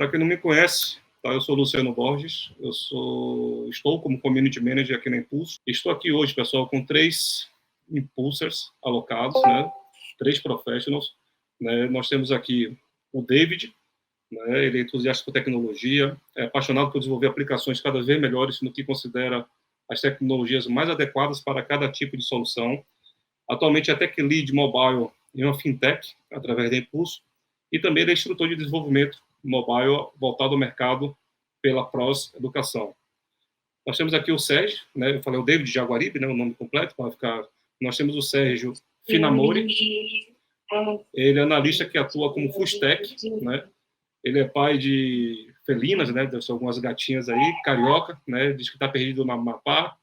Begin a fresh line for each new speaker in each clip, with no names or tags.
Para quem não me conhece, tá, eu sou Luciano Borges, estou como Community Manager aqui na Impulso. Estou aqui hoje, pessoal, com 3 Impulsers alocados, né? 3 professionals. Né? Nós temos aqui o David, né? Ele é entusiasta por tecnologia, é apaixonado por desenvolver aplicações cada vez melhores no que considera as tecnologias mais adequadas para cada tipo de solução. Atualmente é Tech Lead Mobile em uma fintech, através da Impulso, e também ele é instrutor de desenvolvimento mobile voltado ao mercado pela Pros Educação. Nós temos aqui o Sérgio, né? Eu falei o David Jaguaribe, né? O nome completo para ficar. Nós temos o Sérgio Finamori. Ele é analista que atua como full stack, né? Ele é pai de felinas, né? Deve ser algumas gatinhas aí, carioca, né? Diz que está perdido no Amapá,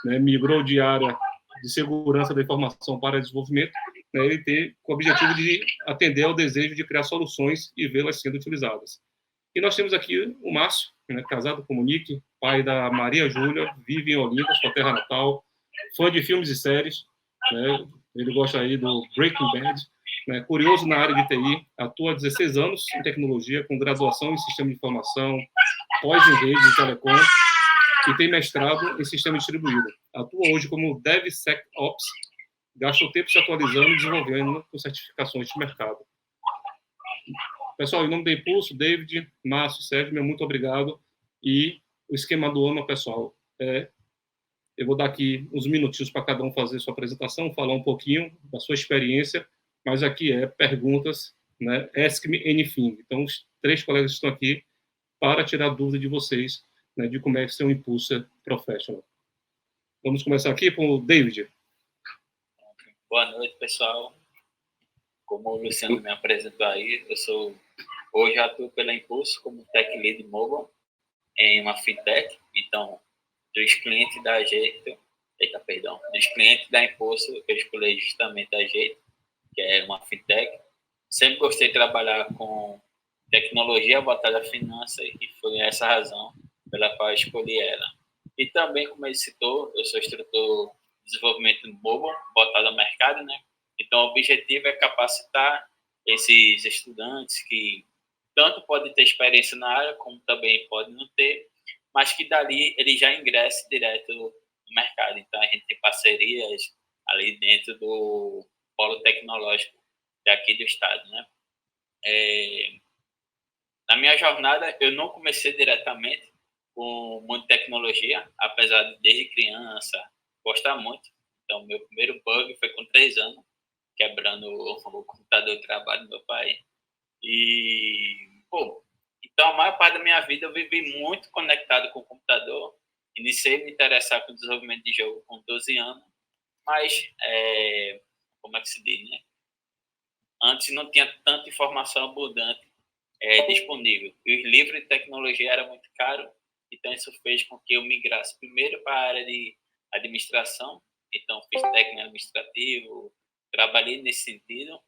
né? Migrou de área de segurança da informação para desenvolvimento. Né? Ele tem o objetivo de atender ao desejo de criar soluções e vê-las sendo utilizadas. E nós temos aqui o Márcio, né? Casado com o Nick, pai da Maria Júlia, vive em Olinda, sua terra natal, fã de filmes e séries, né? Ele gosta aí do Breaking Bad, né? Curioso na área de TI, atua há 16 anos em tecnologia, com graduação em sistema de informação, pós em rede de telecom, e tem mestrado em sistema distribuído. Atua hoje como DevSecOps, gasta o tempo se atualizando e desenvolvendo com certificações de mercado. Pessoal, em nome da Impulso, David, Márcio, Sérgio, meu muito obrigado. E o esquema do ano, pessoal, eu vou dar aqui uns minutinhos para cada um fazer sua apresentação, falar um pouquinho da sua experiência, mas aqui perguntas, né? Ask me anything. Então, os 3 colegas estão aqui para tirar dúvida de vocês, né, de como é que ser um Impulser Professional. Vamos começar aqui com o David.
Boa noite, pessoal. Como o Luciano me apresentou aí, hoje atuo pela Impulso como Tech Lead Mobile em uma fintech. Então, dos clientes da dos clientes da Impulso, eu escolhi justamente a Jeito, que é uma fintech. Sempre gostei de trabalhar com tecnologia voltada à finança e foi essa a razão pela qual eu escolhi ela. E também, como ele citou, eu sou instrutor de desenvolvimento mobile voltado ao mercado, né? Então, o objetivo é capacitar esses estudantes que tanto podem ter experiência na área, como também podem não ter, mas que dali ele já ingresse direto no mercado. Então, a gente tem parcerias ali dentro do polo tecnológico daqui do estado, né? Na minha jornada, eu não comecei diretamente com muita tecnologia, apesar de desde criança gostar muito. Então, meu primeiro bug foi com 3 anos, quebrando o computador de trabalho do meu pai. Então, a maior parte da minha vida eu vivi muito conectado com o computador. Iniciei a me interessar com o desenvolvimento de jogo com 12 anos, mas, como é que se diz, né? Antes não tinha tanta informação abundante disponível. E os livros de tecnologia eram muito caros, então isso fez com que eu migrasse primeiro para a área de administração. Então, fiz técnico administrativo, trabalhei nesse sentido.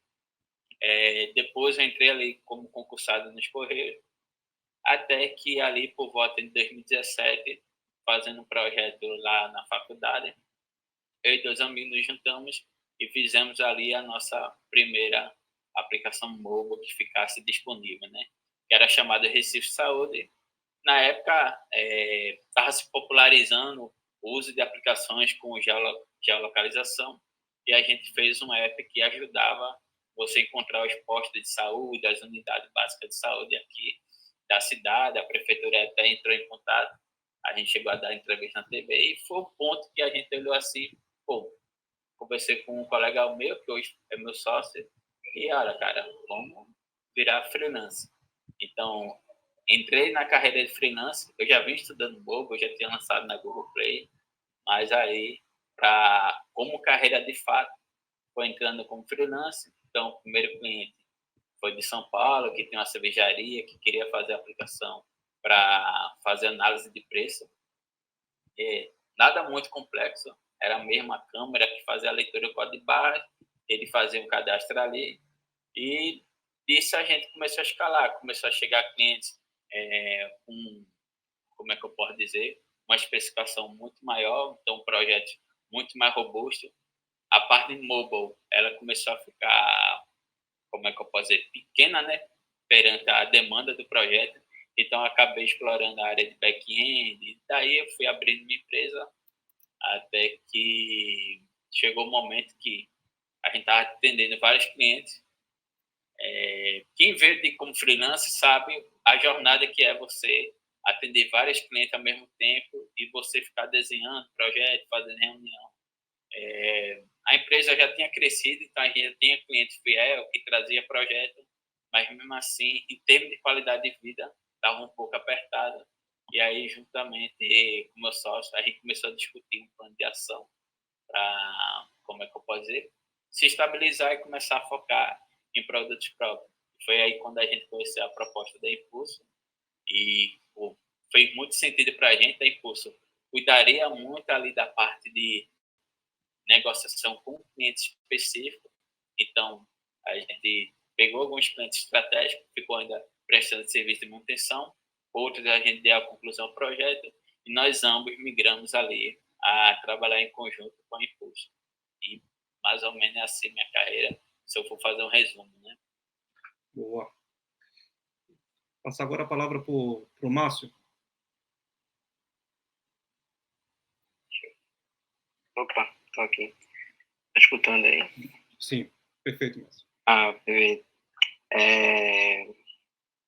Depois eu entrei ali como concursado nos Correios, até que ali por volta de 2017, fazendo um projeto lá na faculdade, eu e 2 amigos nos juntamos e fizemos ali a nossa primeira aplicação mobile que ficasse disponível, né? Que era chamada Recife Saúde. Na época, estava se popularizando o uso de aplicações com geolocalização, e a gente fez um app que ajudava você a encontrar os postos de saúde, as unidades básicas de saúde aqui da cidade. A prefeitura até entrou em contato, a gente chegou a dar entrevista na TV, e foi o ponto que a gente olhou assim, conversei com um colega meu, que hoje é meu sócio, e olha, cara, vamos virar freelance. Então, entrei na carreira de freelance, eu já vim estudando Google, já tinha lançado na Google Play, mas aí, como carreira de fato, foi entrando como freelance. Então, o primeiro cliente foi de São Paulo, que tem uma cervejaria, que queria fazer a aplicação para fazer análise de preço. Nada muito complexo, era a mesma câmera que fazia a leitura do código de barra, ele fazia um cadastro ali, e disso a gente começou a escalar, começou a chegar clientes com, como é que eu posso dizer, uma especificação muito maior, então um projeto muito mais robusto. A parte de mobile, ela começou a ficar, como é que eu posso dizer, pequena, né? perante a demanda do projeto. Então, acabei explorando a área de back-end, e daí eu fui abrindo minha empresa, até que chegou o momento que a gente estava atendendo vários clientes. Quem vê de como freelancer sabe a jornada que é você atender vários clientes ao mesmo tempo e você ficar desenhando projeto, fazendo reunião. A empresa já tinha crescido, então a gente já tinha cliente fiel que trazia projeto, mas mesmo assim, em termos de qualidade de vida, estava um pouco apertada. E aí, juntamente com o meu sócio, a gente começou a discutir um plano de ação para, como é que eu posso dizer, se estabilizar e começar a focar em produtos próprios. Foi aí quando a gente conheceu a proposta da Impulso e fez muito sentido para a gente. A Impulso cuidaria muito ali da parte de negociação com um cliente específico. Então, a gente pegou alguns clientes estratégicos, ficou ainda prestando serviço de manutenção, outros a gente deu a conclusão do projeto e nós ambos migramos ali a trabalhar em conjunto com a Impulso. E mais ou menos é assim minha carreira, se eu for fazer um resumo, né?
Boa. Passar agora a palavra para o Márcio.
Opa, tô aqui. Tá escutando aí?
Sim, perfeito, Márcio.
Perfeito.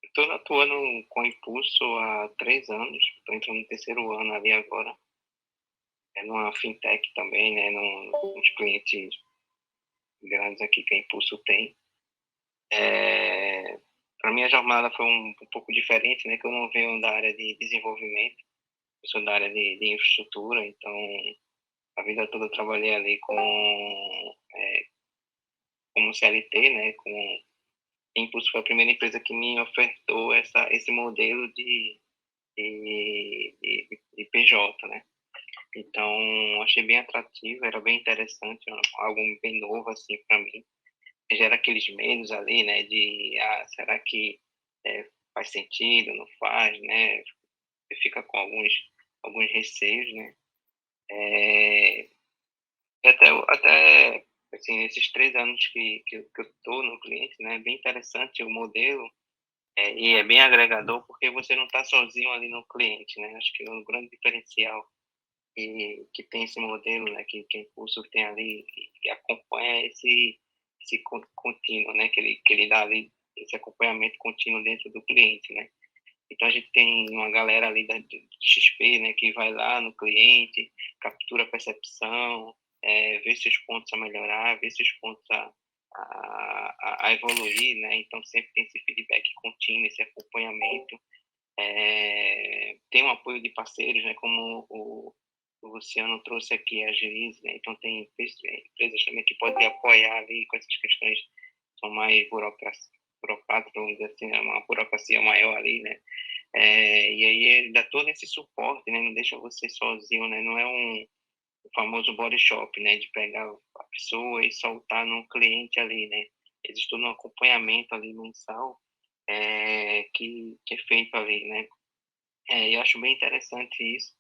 Estou atuando com Impulso há 3 anos. Estou entrando no 3º ano ali agora. Numa fintech também, né? Nos clientes grandes aqui que a Impulso tem. Para mim a jornada foi um pouco diferente, né? Que eu não venho da área de desenvolvimento. Eu sou da área de infraestrutura, então a vida toda eu trabalhei ali como CLT, né? Impulso foi a primeira empresa que me ofertou esse modelo de PJ, né? Então, achei bem atrativo, era bem interessante, algo bem novo, assim, para mim. Gera aqueles medos ali, né, será que faz sentido, não faz, né? Você fica com alguns receios, né? Até assim, nesses 3 anos que eu estou no cliente, né, é bem interessante o modelo. E é bem agregador porque você não está sozinho ali no cliente, né? Acho que é um grande diferencial que tem esse modelo, né? Que a Impulso tem ali e acompanha esse contínuo, né? Que ele dá ali esse acompanhamento contínuo dentro do cliente, né? Então a gente tem uma galera ali do XP, né? Que vai lá no cliente, captura a percepção, vê se os pontos a melhorar, vê se os pontos a evoluir, né? Então sempre tem esse feedback contínuo, esse acompanhamento. Tem um apoio de parceiros, né? Como o Luciano trouxe aqui a Agilize, né? Então tem empresas também que podem apoiar ali com essas questões que são mais burocráticas, vamos dizer assim, uma burocracia maior ali, né? E aí ele dá todo esse suporte, né? Não deixa você sozinho, né? Não é o famoso body shop, né? De pegar a pessoa e soltar no cliente ali, né? Existe todo um acompanhamento ali mensal que é feito ali, né? Eu acho bem interessante isso.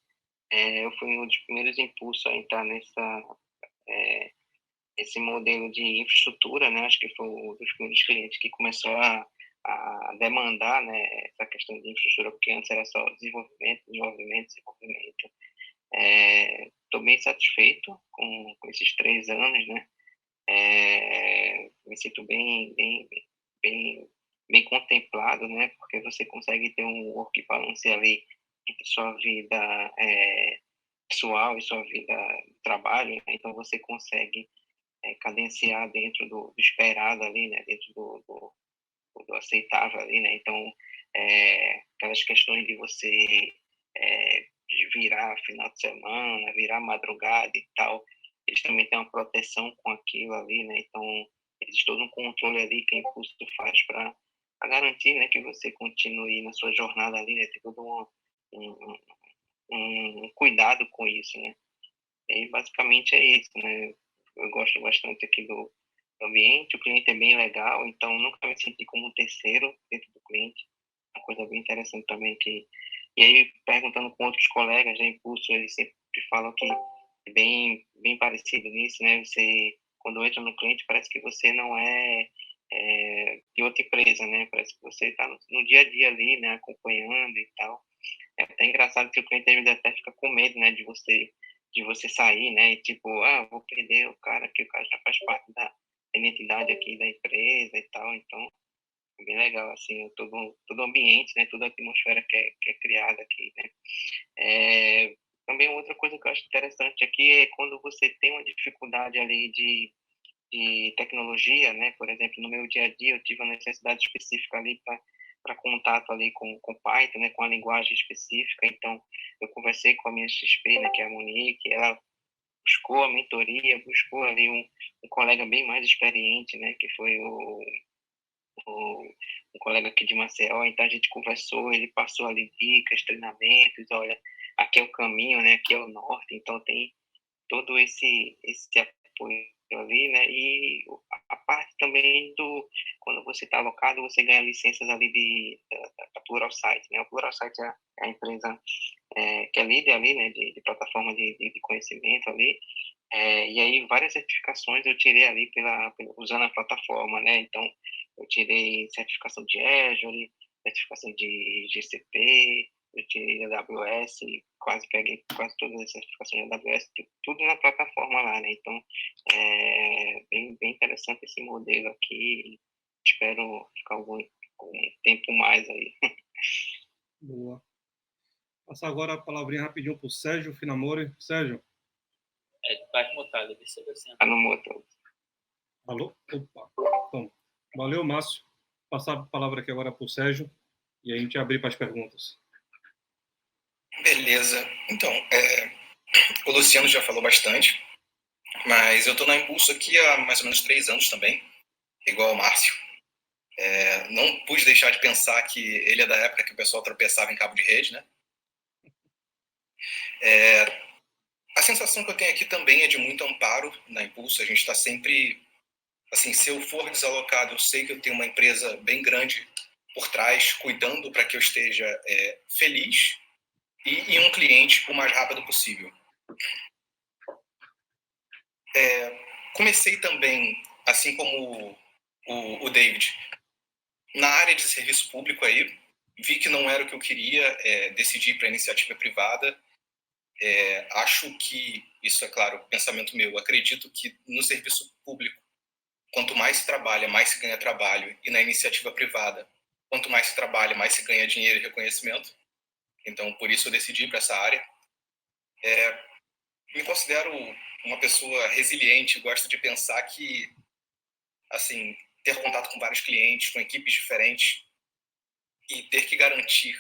Eu fui um dos primeiros impulsos a entrar esse modelo de infraestrutura, né? Acho que foi um dos primeiros clientes que começou a demandar, né, essa questão de infraestrutura, porque antes era só desenvolvimento. Estou bem satisfeito com esses 3 anos, né? Me sinto bem contemplado, né? Porque você consegue ter um work balance ali entre sua vida pessoal e sua vida de trabalho, né? Então você consegue cadenciar dentro do esperado ali, né? Dentro do aceitável ali, né? Então, aquelas questões de você de virar final de semana, virar madrugada e tal, eles também têm uma proteção com aquilo ali, né? Então, existe todo um controle ali que a Impulso faz para garantir, né, que você continue na sua jornada ali, né? Tem todo um cuidado com isso, né? E basicamente é isso, né? Eu gosto bastante aqui do ambiente, o cliente é bem legal, então nunca me senti como um terceiro dentro do cliente. Uma coisa bem interessante também e aí perguntando com outros colegas da Impulso, eles sempre falam que é bem parecido nisso, né? Você quando entra no cliente parece que você não é de outra empresa, né? Parece que você está no dia a dia ali, né? Acompanhando e tal. É até engraçado que o cliente às vezes até fica com medo, né? De você sair, né? E tipo, vou perder o cara, que o cara já faz parte da identidade aqui da empresa e tal. Então, é bem legal, assim, todo o ambiente, né? Toda a atmosfera que é criada aqui, né? Também outra coisa que eu acho interessante aqui é quando você tem uma dificuldade ali de tecnologia, né? Por exemplo, no meu dia a dia eu tive uma necessidade específica ali para contato ali com Python, né? Com a linguagem específica. Então, eu conversei com a minha XP, né? Que é a Monique, ela buscou a mentoria, buscou ali um colega bem mais experiente, né? Que foi um colega aqui de Maceió. Então, a gente conversou, ele passou ali dicas, treinamentos, olha, aqui é o caminho, né? Aqui é o norte. Então, tem todo esse apoio ali, né? E a parte também quando você está alocado, você ganha licenças ali da Pluralsight, né? O Pluralsight é a empresa que é líder ali, né? De plataforma de conhecimento ali. E aí várias certificações eu tirei ali usando a plataforma, né? Então, eu tirei certificação de Azure, certificação de GCP, eu tirei da AWS, peguei quase todas as certificações da AWS, tudo na plataforma lá, né? Então, é bem interessante esse modelo aqui. Espero ficar algum tempo mais aí.
Boa. Passar agora a palavrinha rapidinho para o Sérgio Finamori. Sérgio.
Vai mutado, deixa eu ver assim.
Tá no motor.
Alô? Opa. Então, valeu, Márcio. Passar a palavra aqui agora para o Sérgio e a gente abrir para as perguntas.
Beleza. Então, o Luciano já falou bastante, mas eu estou na Impulso aqui há mais ou menos 3 anos também, igual ao Márcio. Não pude deixar de pensar que ele é da época que o pessoal tropeçava em cabo de rede, né? A sensação que eu tenho aqui também é de muito amparo na Impulso. A gente está sempre... Assim, se eu for desalocado, eu sei que eu tenho uma empresa bem grande por trás, cuidando para que eu esteja feliz e um cliente o mais rápido possível. Comecei também, assim como o David, na área de serviço público aí, vi que não era o que eu queria, decidi para a iniciativa privada. Acho que, isso é claro, pensamento meu, acredito que no serviço público, quanto mais se trabalha, mais se ganha trabalho, e na iniciativa privada, quanto mais se trabalha, mais se ganha dinheiro e reconhecimento. Então, por isso eu decidi para essa área. Me considero uma pessoa resiliente, gosto de pensar que, assim, ter contato com vários clientes, com equipes diferentes, e ter que garantir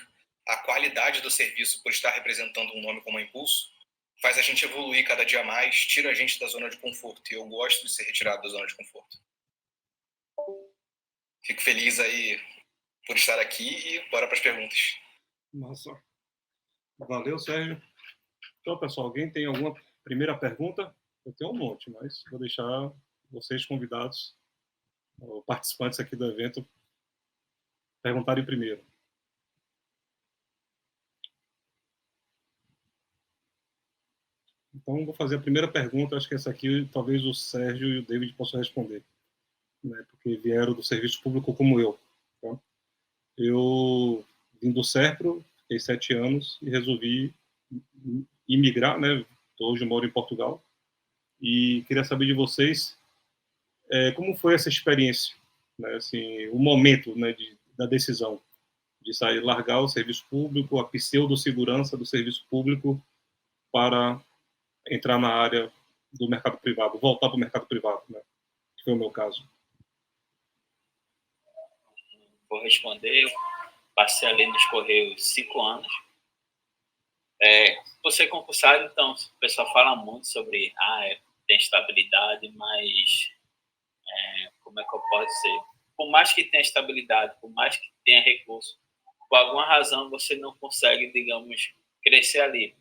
a qualidade do serviço por estar representando um nome como a Impulso, faz a gente evoluir cada dia mais, tira a gente da zona de conforto, e eu gosto de ser retirado da zona de conforto. Fico feliz aí por estar aqui e bora para as perguntas.
Massa. Valeu, Sérgio. Então, pessoal, alguém tem alguma primeira pergunta? Eu tenho um monte, mas vou deixar vocês convidados, participantes aqui do evento, perguntarem primeiro. Então, vou fazer a primeira pergunta. Acho que essa aqui talvez o Sérgio e o David possam responder, né? Porque vieram do serviço público como eu. Tá? Eu vim do Serpro, fiquei 7 anos e resolvi imigrar, né? Hoje eu moro em Portugal e queria saber de vocês como foi essa experiência, né? Assim, o momento, né, da decisão de sair, largar o serviço público, a pseudo-segurança do serviço público para entrar na área do mercado privado, voltar para o mercado privado, né? Que foi o meu caso.
Vou responder. Eu passei ali nos Correios 5 anos. Você é concursado, então o pessoal fala muito sobre tem estabilidade, mas como é que eu posso dizer? Por mais que tenha estabilidade, por mais que tenha recurso, por alguma razão você não consegue, digamos, crescer ali.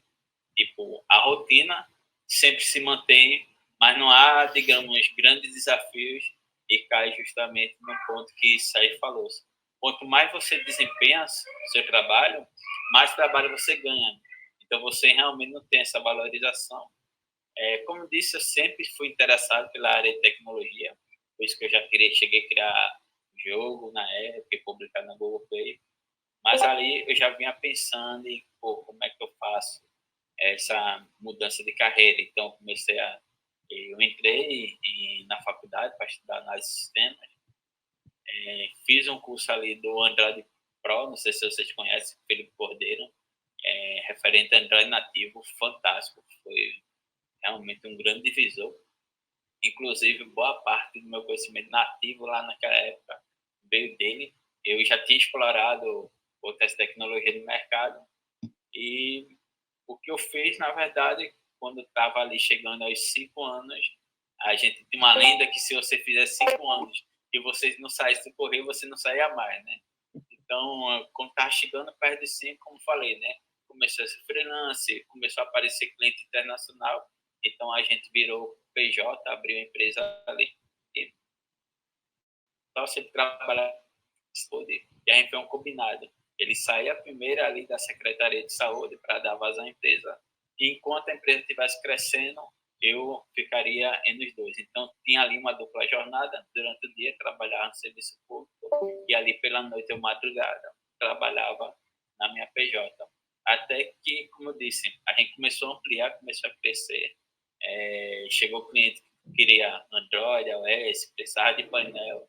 Tipo, a rotina sempre se mantém, mas não há, digamos, grandes desafios e cai justamente no ponto que Said falou. Quanto mais você desempenha o seu trabalho, mais trabalho você ganha. Então, você realmente não tem essa valorização. Como eu disse, eu sempre fui interessado pela área de tecnologia, por isso que eu cheguei a criar jogo na época e publicar na Google Play. Mas ali eu já vinha pensando em como é que eu faço essa mudança de carreira. Então eu entrei na faculdade para estudar análise de sistemas, fiz um curso ali do Android Pro, não sei se vocês conhecem, Felipe Cordeiro, referente a Android nativo, fantástico, foi realmente um grande divisor. Inclusive, boa parte do meu conhecimento nativo lá naquela época veio dele. Eu já tinha explorado outras tecnologias no mercado e o que eu fiz, na verdade, quando estava ali chegando aos 5 anos, a gente tem uma lenda que se você fizer 5 anos e você não saísse do correio, você não saía mais, né? Então, quando estava chegando perto de 5, como falei, né? Começou a ser freelance, começou a aparecer cliente internacional, então a gente virou PJ, abriu a empresa ali. Então, você trabalha e a gente fez um combinado. Ele saía primeiro ali da Secretaria de Saúde para dar vazão à empresa, e enquanto a empresa estivesse crescendo, eu ficaria nos dois. Então, tinha ali uma dupla jornada. Durante o dia, trabalhava no serviço público e ali pela noite, eu madrugada, trabalhava na minha PJ. Até que, como eu disse, a gente começou a ampliar, começou a crescer. Chegou o cliente que queria Android, iOS, precisava de painel.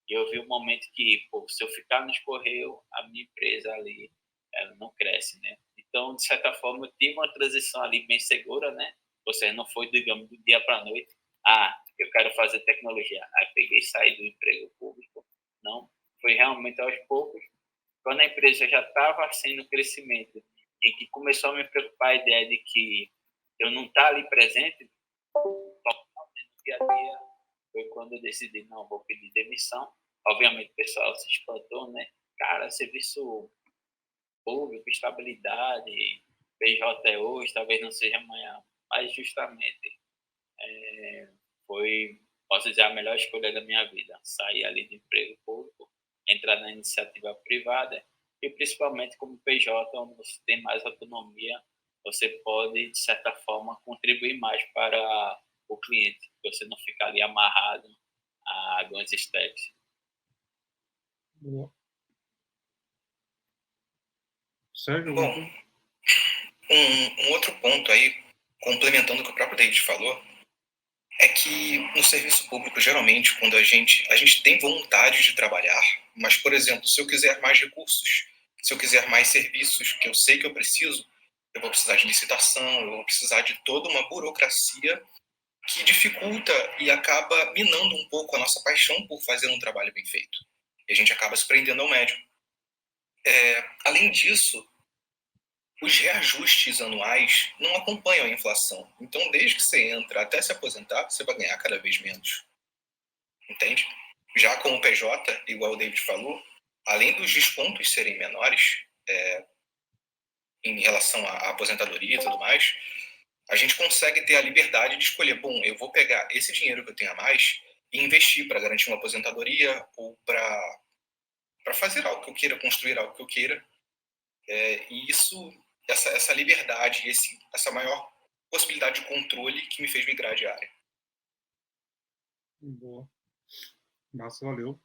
E eu vi um momento que, se eu ficar no correio, a minha empresa ali, ela não cresce, né? Então, de certa forma, eu tive uma transição ali bem segura, né? Ou seja, não foi, digamos, do dia para a noite. Eu quero fazer tecnologia. Aí peguei e saí do emprego público. Não, foi realmente aos poucos. Quando a empresa já estava sendo crescimento e que começou a me preocupar a ideia de que eu não estar ali presente no dia a dia, foi quando eu decidi, não, vou pedir demissão. Obviamente o pessoal se espantou, né? Cara, serviço público, estabilidade, PJ hoje, talvez não seja amanhã. Mas justamente foi, posso dizer, a melhor escolha da minha vida. Sair ali do emprego público, entrar na iniciativa privada e principalmente como PJ, onde você tem mais autonomia, você pode, de certa forma, contribuir mais para o cliente, você não ficar ali amarrado a alguns steps.
Boa. Sérgio?
Bom, um outro ponto aí, complementando o que o próprio David falou, é que no serviço público, geralmente, quando a gente tem vontade de trabalhar, mas, por exemplo, se eu quiser mais recursos, se eu quiser mais serviços que eu sei que eu preciso, eu vou precisar de licitação, eu vou precisar de toda uma burocracia que dificulta e acaba minando um pouco a nossa paixão por fazer um trabalho bem feito. E a gente acaba se prendendo ao médio. Além disso, os reajustes anuais não acompanham a inflação. Então, desde que você entra até se aposentar, você vai ganhar cada vez menos. Entende? Já com o PJ, igual o David falou, além dos descontos serem menores em relação à aposentadoria e tudo mais, a gente consegue ter a liberdade de escolher, bom, eu vou pegar esse dinheiro que eu tenho a mais e investir para garantir uma aposentadoria ou para fazer algo que eu queira, construir algo que eu queira. E essa liberdade, essa maior possibilidade de controle que me fez migrar de área.
Boa. Massa, valeu.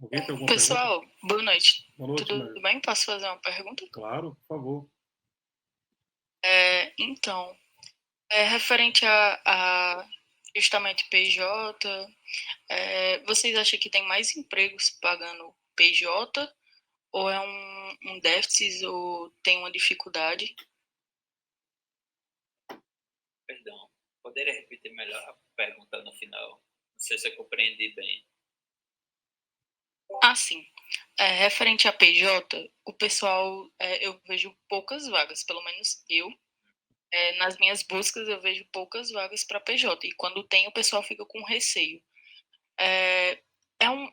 Alguém tem alguma
Pessoal,
pergunta?
boa noite.
Boa noite,
Tudo bem? Posso fazer uma pergunta?
Claro, por favor.
Então, referente a justamente PJ, vocês acham que tem mais empregos pagando PJ ou é um déficit ou tem uma dificuldade?
Perdão, poderia repetir melhor a pergunta no final? Não sei se eu compreendi bem.
Sim. Referente a PJ, o pessoal, eu vejo poucas vagas, pelo menos eu. Nas minhas buscas eu vejo poucas vagas para PJ, e quando tem o pessoal fica com receio. É um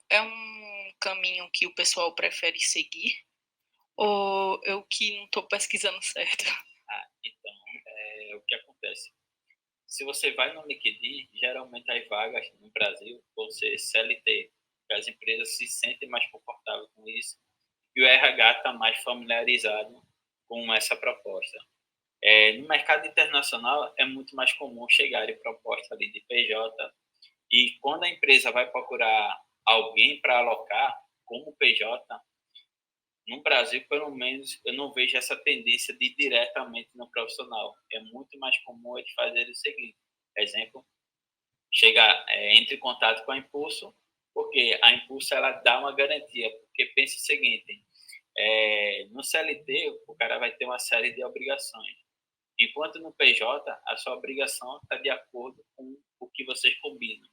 caminho que o pessoal prefere seguir ou eu que não estou pesquisando certo?
Então, o que acontece? Se você vai no LinkedIn, geralmente as vagas no Brasil vão ser CLT, porque as empresas se sentem mais confortáveis com isso e o RH está mais familiarizado com essa proposta. No mercado internacional, é muito mais comum chegar em proposta ali de PJ, e quando a empresa vai procurar alguém para alocar como PJ, no Brasil, pelo menos, eu não vejo essa tendência de ir diretamente no profissional. É muito mais comum eles fazerem o seguinte. Exemplo, entre em contato com a Impulso, porque a Impulso ela dá uma garantia. Porque pensa o seguinte, no CLT, o cara vai ter uma série de obrigações. Enquanto no PJ, a sua obrigação está de acordo com o que vocês combinam.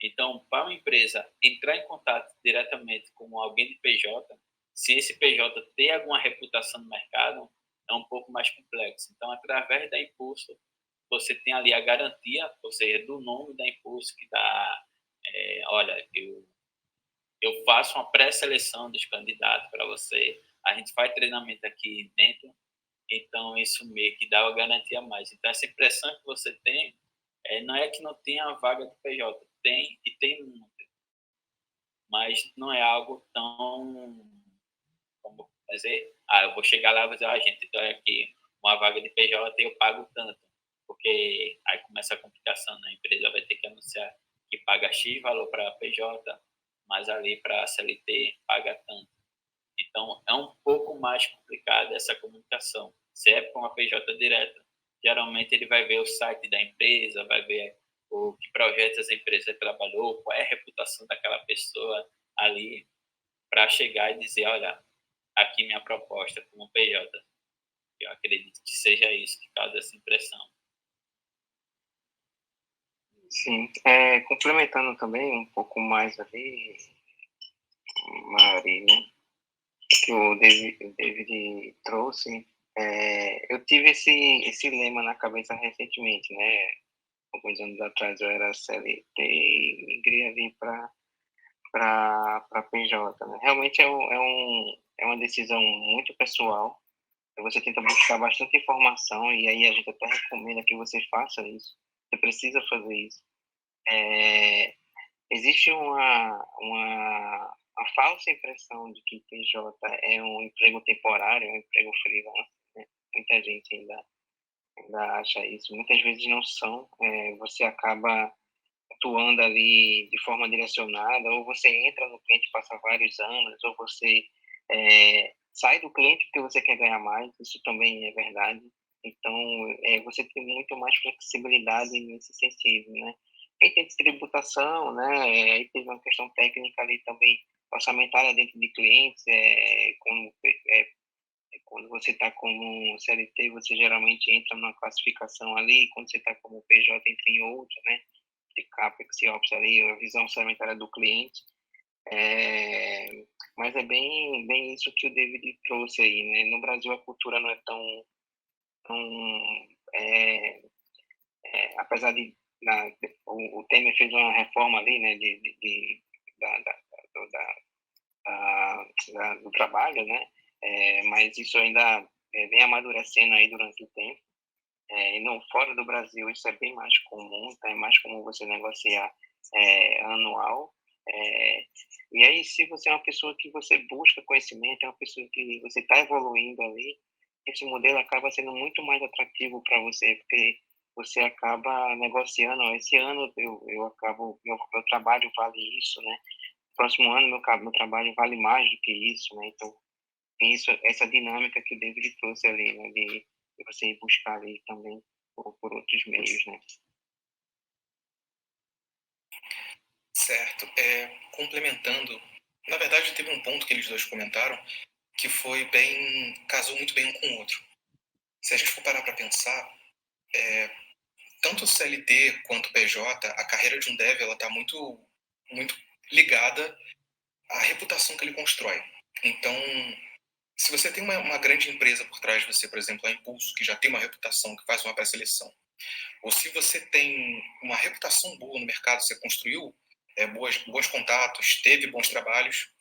Então, para uma empresa entrar em contato diretamente com alguém de PJ, se esse PJ tem alguma reputação no mercado, é um pouco mais complexo. Então, através da Impulso, você tem ali a garantia, ou seja, do nome da Impulso, que dá, olha, eu faço uma pré-seleção dos candidatos para você, a gente faz treinamento aqui dentro, então isso meio que dá uma garantia a mais. Então, essa impressão que você tem, não é que não tenha vaga de PJ, tem e tem muito, mas não é algo tão, como dizer, eu vou chegar lá e vou dizer, gente, então é aqui uma vaga de PJ e eu pago tanto, porque aí começa a complicação, né? A empresa vai ter que anunciar que paga X valor para PJ, mas ali para CLT paga tanto. Então, é um pouco mais complicado essa comunicação. Se é para uma PJ direta, geralmente ele vai ver o site da empresa, vai ver o que projetos a empresa trabalhou, qual é a reputação daquela pessoa ali, para chegar e dizer, olha, aqui minha proposta como PJ. Eu acredito que seja isso que causa essa impressão.
Sim, complementando também um pouco mais ali, Mari, né, que o David trouxe, eu tive esse lema na cabeça recentemente, né, alguns anos atrás eu era CLT e migrei ali para PJ, né, realmente é uma decisão muito pessoal, você tenta buscar bastante informação e aí a gente até recomenda que você faça isso, você precisa fazer isso. Existe uma falsa impressão de que PJ é um emprego temporário, um emprego freelance, né? Muita gente ainda acha isso. Muitas vezes não são. Você acaba atuando ali de forma direcionada, ou você entra no cliente e passa vários anos, ou você sai do cliente porque você quer ganhar mais, isso também é verdade. Então, você tem muito mais flexibilidade nesse sentido, né? Aí tem tributação, né? Aí teve uma questão técnica ali também, orçamentária dentro de clientes, quando você está como CLT, você geralmente entra numa classificação ali, quando você está como PJ, entra em outra, né? De CAPEX e OPS ali, a visão orçamentária do cliente. Mas é bem isso que o David trouxe aí, né? No Brasil a cultura não é tão apesar de o Temer fez uma reforma ali, né, do trabalho, né, mas isso ainda vem amadurecendo aí durante o tempo. E não, fora do Brasil isso é bem mais comum, tá? É mais comum você negociar anual. E aí, se você é uma pessoa que você busca conhecimento, é uma pessoa que você está evoluindo ali, esse modelo acaba sendo muito mais atrativo para você, porque você acaba negociando, esse ano eu acabo, meu trabalho vale isso, né? Próximo ano meu trabalho vale mais do que isso, né? Então, tem essa dinâmica que o David trouxe ali, né? De você ir buscar ali também por outros meios, né?
Certo. Complementando, na verdade teve um ponto que eles dois comentaram que casou muito bem um com o outro. Se a gente for parar para pensar, tanto o CLT quanto o PJ, a carreira de um dev ela está muito, muito ligada à reputação que ele constrói. Então, se você tem uma grande empresa por trás de você, por exemplo, a Impulso, que já tem uma reputação, que faz uma pré-seleção, ou se você tem uma reputação boa no mercado, você construiu bons contatos, teve bons trabalhos,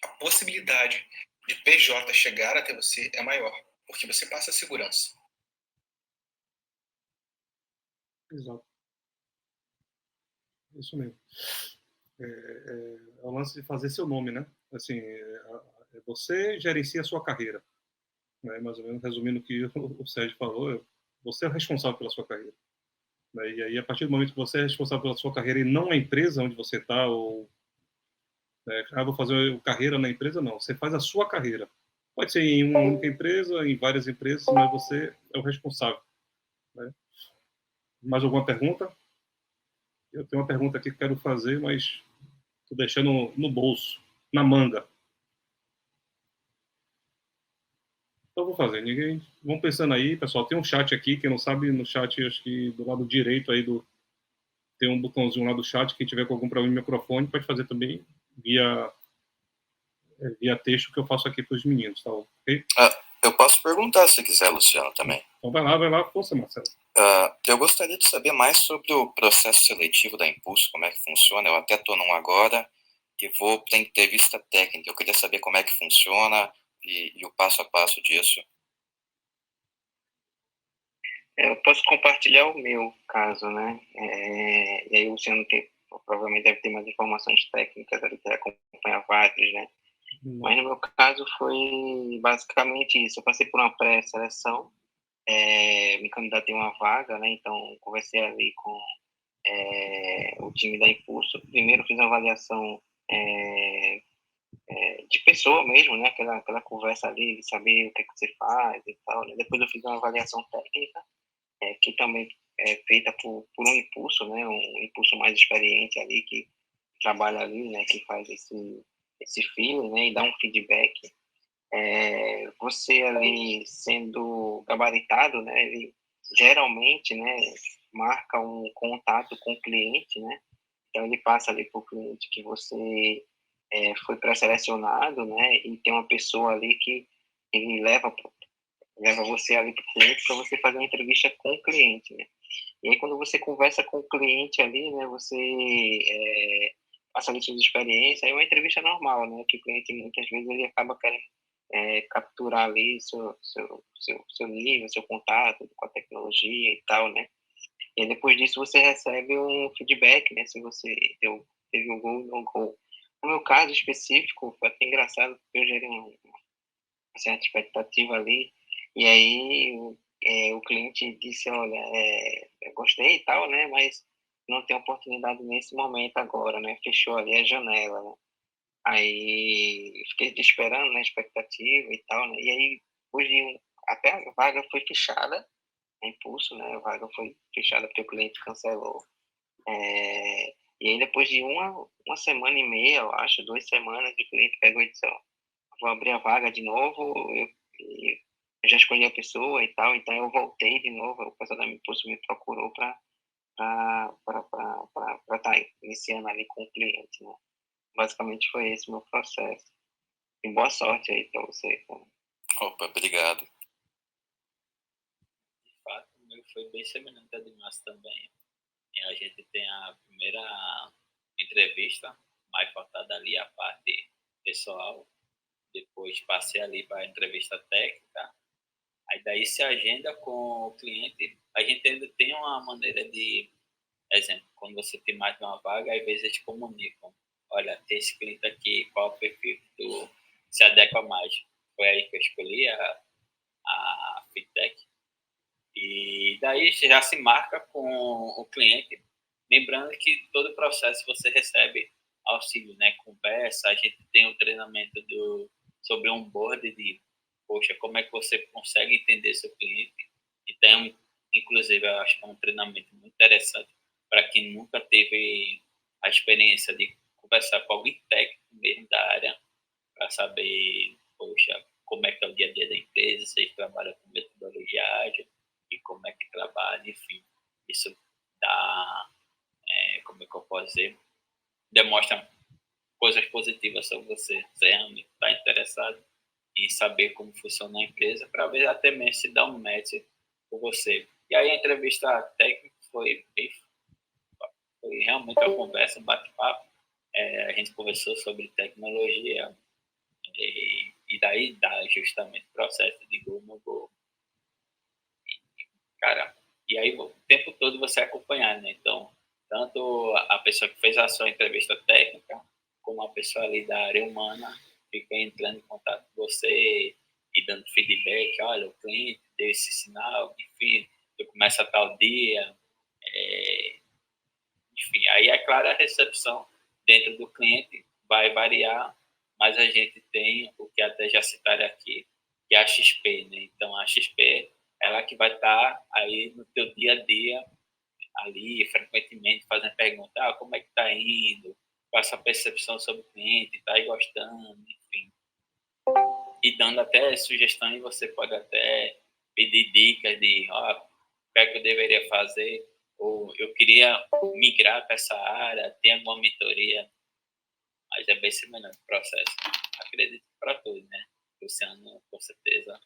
a possibilidade de PJ chegar até você é maior, porque você passa segurança.
Exato. Isso mesmo. É o lance de fazer seu nome, né? Assim, você gerencia a sua carreira, né? Mais ou menos resumindo o que o Sérgio falou, você é o responsável pela sua carreira, né? E aí, a partir do momento que você é responsável pela sua carreira e não a empresa onde você está, ou Vou fazer carreira na empresa, não. Você faz a sua carreira. Pode ser em uma única empresa, em várias empresas, mas você é o responsável. Né? Mais alguma pergunta? Eu tenho uma pergunta aqui que quero fazer, mas estou deixando no bolso, na manga. Então vou fazer. Ninguém. Vão pensando aí, pessoal. Tem um chat aqui. Quem não sabe, no chat, acho que do lado direito aí tem um botãozinho lá do chat. Quem tiver com algum problema no microfone pode fazer também via texto que eu faço aqui para os meninos, tá? Ok?
Eu posso perguntar se quiser, Luciano, também.
Então vai lá, força, Marcelo.
Eu gostaria de saber mais sobre o processo seletivo da Impulso, como é que funciona. Eu até estou num agora e vou para entrevista técnica. Eu queria saber como é que funciona e o passo a passo disso.
Eu posso compartilhar o meu caso, né? E aí o Luciano provavelmente deve ter mais informações técnicas, deve ter acompanhado vários, né? Mas no meu caso foi basicamente isso. Eu passei por uma pré-seleção, me candidatei a uma vaga, né? Então conversei ali com o time da Impulso. Primeiro fiz uma avaliação de pessoa mesmo, né? Aquela conversa ali de saber o que é que você faz e tal. Né? Depois eu fiz uma avaliação técnica, que também é feita por um Impulso, né? Um Impulso mais experiente ali que trabalha ali, né? Que faz esse feeling, né? E dá um feedback. Você ali sendo gabaritado, né? Ele geralmente, né? Marca um contato com o cliente, né? Então ele passa ali para o cliente que você foi pré-selecionado, né? E tem uma pessoa ali que ele leva você ali para o cliente para você fazer uma entrevista com o cliente, né? E aí quando você conversa com o cliente ali, né? Você passa ali suas experiências, aí é uma entrevista normal, né? Que o cliente muitas vezes ele acaba querendo capturar ali seu nível, seu contato com a tecnologia e tal, né? E depois disso você recebe um feedback, né? Se você teve um gol ou não gol. No meu caso específico, foi até engraçado, porque eu gerei uma certa expectativa ali, e aí o cliente disse, olha, eu gostei e tal, né? Mas não tem oportunidade nesse momento agora, né? Fechou ali a janela, né? Aí fiquei esperando, né, expectativa e tal, né? E aí, depois até a vaga foi fechada, a Impulso, né? A vaga foi fechada porque o cliente cancelou. E aí, depois de uma semana e meia, eu acho, 2 semanas, o cliente pegou e disse, ó, vou abrir a vaga de novo, eu já escolhi a pessoa e tal, então eu voltei de novo, o pessoal da Impulso me procurou para estar iniciando ali com o cliente, né? Basicamente foi esse o meu processo. E boa sorte aí para você, cara.
Opa, obrigado.
De fato, o meu foi bem semelhante a de Márcio também. E a gente tem a primeira entrevista, mais faltada ali a parte pessoal. Depois passei ali para a entrevista técnica. Aí daí se agenda com o cliente. A gente ainda tem uma maneira de, exemplo, quando você tem mais de uma vaga, às vezes eles comunicam. Olha, tem esse cliente aqui, qual o perfil que tu se adequa mais? Foi aí que eu escolhi a Fintech. E daí já se marca com o cliente, lembrando que todo o processo você recebe auxílio, né? Conversa, a gente tem o treinamento sobre onboard de, poxa, como é que você consegue entender seu cliente. E tem, inclusive, eu acho que é um treinamento muito interessante para quem nunca teve a experiência de conversar com alguém técnico mesmo da área, para saber, poxa, como é que é o dia a dia da empresa, se eles trabalham com metodologia ágil e como é que trabalha, enfim. Isso dá, como é que eu posso dizer, demonstra coisas positivas sobre você. Você realmente está interessado em saber como funciona a empresa, para ver até mesmo se dá um match com você. E aí a entrevista técnica foi realmente uma conversa, um bate-papo. A gente conversou sobre tecnologia e daí dá justamente o processo de gol no gol. Cara, e aí o tempo todo você acompanhar, né? Então, tanto a pessoa que fez a sua entrevista técnica, como a pessoa ali da área humana, fica entrando em contato com você e dando feedback, olha, o cliente deu esse sinal, enfim, eu começo a tal dia, enfim, aí é claro a recepção dentro do cliente vai variar, mas a gente tem o que até já citaram aqui, que é a XP, né? Então, a XP, ela que vai estar aí no teu dia a dia, ali, frequentemente, fazendo pergunta, como é que está indo, qual a sua percepção sobre o cliente, está aí gostando, enfim. E dando até sugestões, você pode até pedir dicas de o que é que eu deveria fazer, ou eu queria migrar para essa área, tem alguma mentoria, mas é bem semelhante o processo. Acredito para tudo, né? O Luciano, com certeza,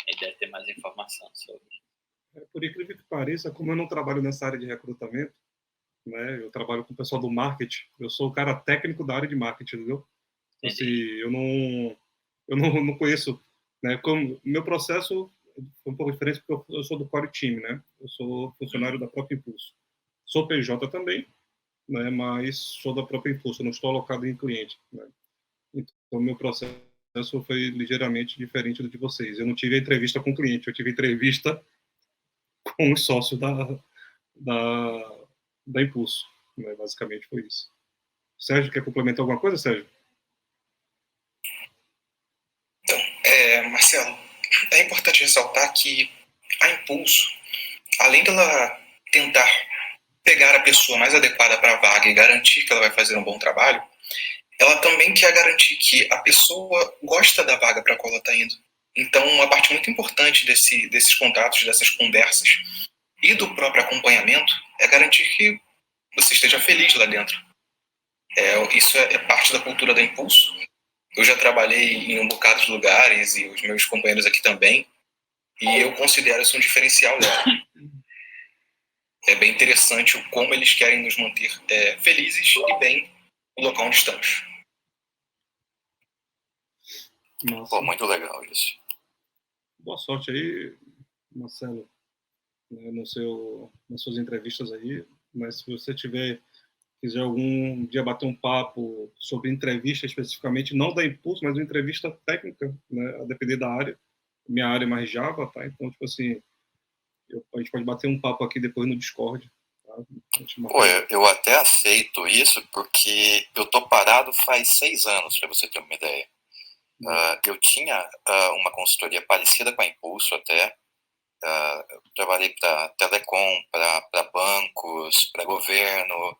ele deve ter mais informação sobre.
Por incrível que pareça, como eu não trabalho nessa área de recrutamento, né, eu trabalho com o pessoal do marketing, eu sou o cara técnico da área de marketing, entendeu? Assim, eu não conheço, né, como meu processo foi um pouco diferente porque eu sou do core time, né? Eu sou funcionário da própria Impulso. Sou PJ também, né, mas sou da própria Impulso, eu não estou alocado em cliente, né? Então, meu processo foi ligeiramente diferente do de vocês. Eu não tive entrevista com o cliente, eu tive entrevista com os sócios da, da Impulso, né? Basicamente foi isso. Sérgio, quer complementar alguma coisa, Sérgio?
Então, Marcelo, é importante ressaltar que a Impulso, além dela tentar pegar a pessoa mais adequada para a vaga e garantir que ela vai fazer um bom trabalho, ela também quer garantir que a pessoa gosta da vaga para a qual ela está indo. Então, uma parte muito importante desses contatos, dessas conversas e do próprio acompanhamento é garantir que você esteja feliz lá dentro. Isso é parte da cultura da Impulso. Eu já trabalhei em um bocado de lugares e os meus companheiros aqui também, e eu considero isso um diferencial dela. É bem interessante como eles querem nos manter felizes e bem no local onde estamos.
Nossa.
Pô, muito legal isso.
Boa sorte aí, Marcelo, né, nas suas entrevistas aí. Mas se você quiser algum dia bater um papo sobre entrevista especificamente, não da Impulso, mas uma entrevista técnica, né, a depender da área. Minha área é mais Java, tá? Então, tipo assim, a gente pode bater um papo aqui depois no Discord. Tá?
Pô, eu até aceito isso porque eu tô parado faz 6 anos, para você ter uma ideia. Eu tinha uma consultoria parecida com a Impulso até. Eu trabalhei para telecom, para bancos, para governo.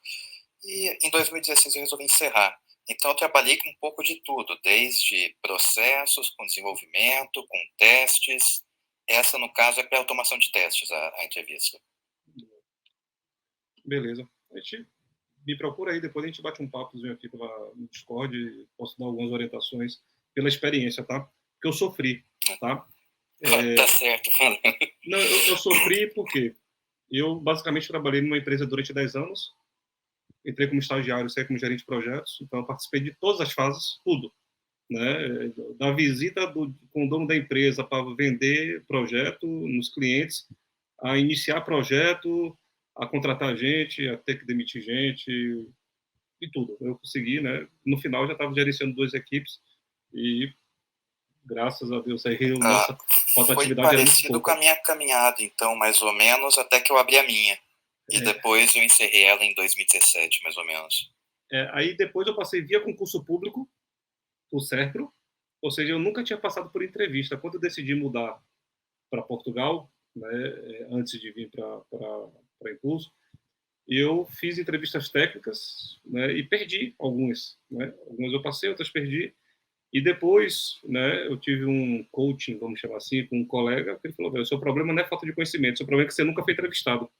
E em 2016 eu resolvi encerrar. Então eu trabalhei com um pouco de tudo, desde processos, com desenvolvimento, com testes. Essa, no caso, é para automação de testes, a entrevista.
Beleza. A gente me procura aí, depois a gente bate um papozinho aqui no Discord e posso dar algumas orientações pela experiência, tá? Porque eu sofri, tá?
Tá certo.
Não, eu sofri porque eu basicamente trabalhei numa empresa durante 10 anos, entrei como estagiário, saí como gerente de projetos, então eu participei de todas as fases, tudo, né? Da visita com o dono da empresa para vender projeto nos clientes, a iniciar projeto, a contratar gente, a ter que demitir gente, e tudo. Eu consegui, né? No final já estava gerenciando 2 equipes e graças a Deus aí nossa rotatividade
foi
era muito
parecido
pouca.
com a minha caminhada, então, mais ou menos, até que eu abri a minha. E depois eu encerrei ela em 2017, mais ou menos.
Aí depois eu passei via concurso público, o SERPRO, ou seja, eu nunca tinha passado por entrevista. Quando eu decidi mudar para Portugal, né, antes de vir para Impulso, eu fiz entrevistas técnicas, né, e perdi algumas. Né? Algumas eu passei, outras perdi. E depois, né, eu tive um coaching, vamos chamar assim, com um colega, que ele falou: o seu problema não é falta de conhecimento, o seu problema é que você nunca foi entrevistado.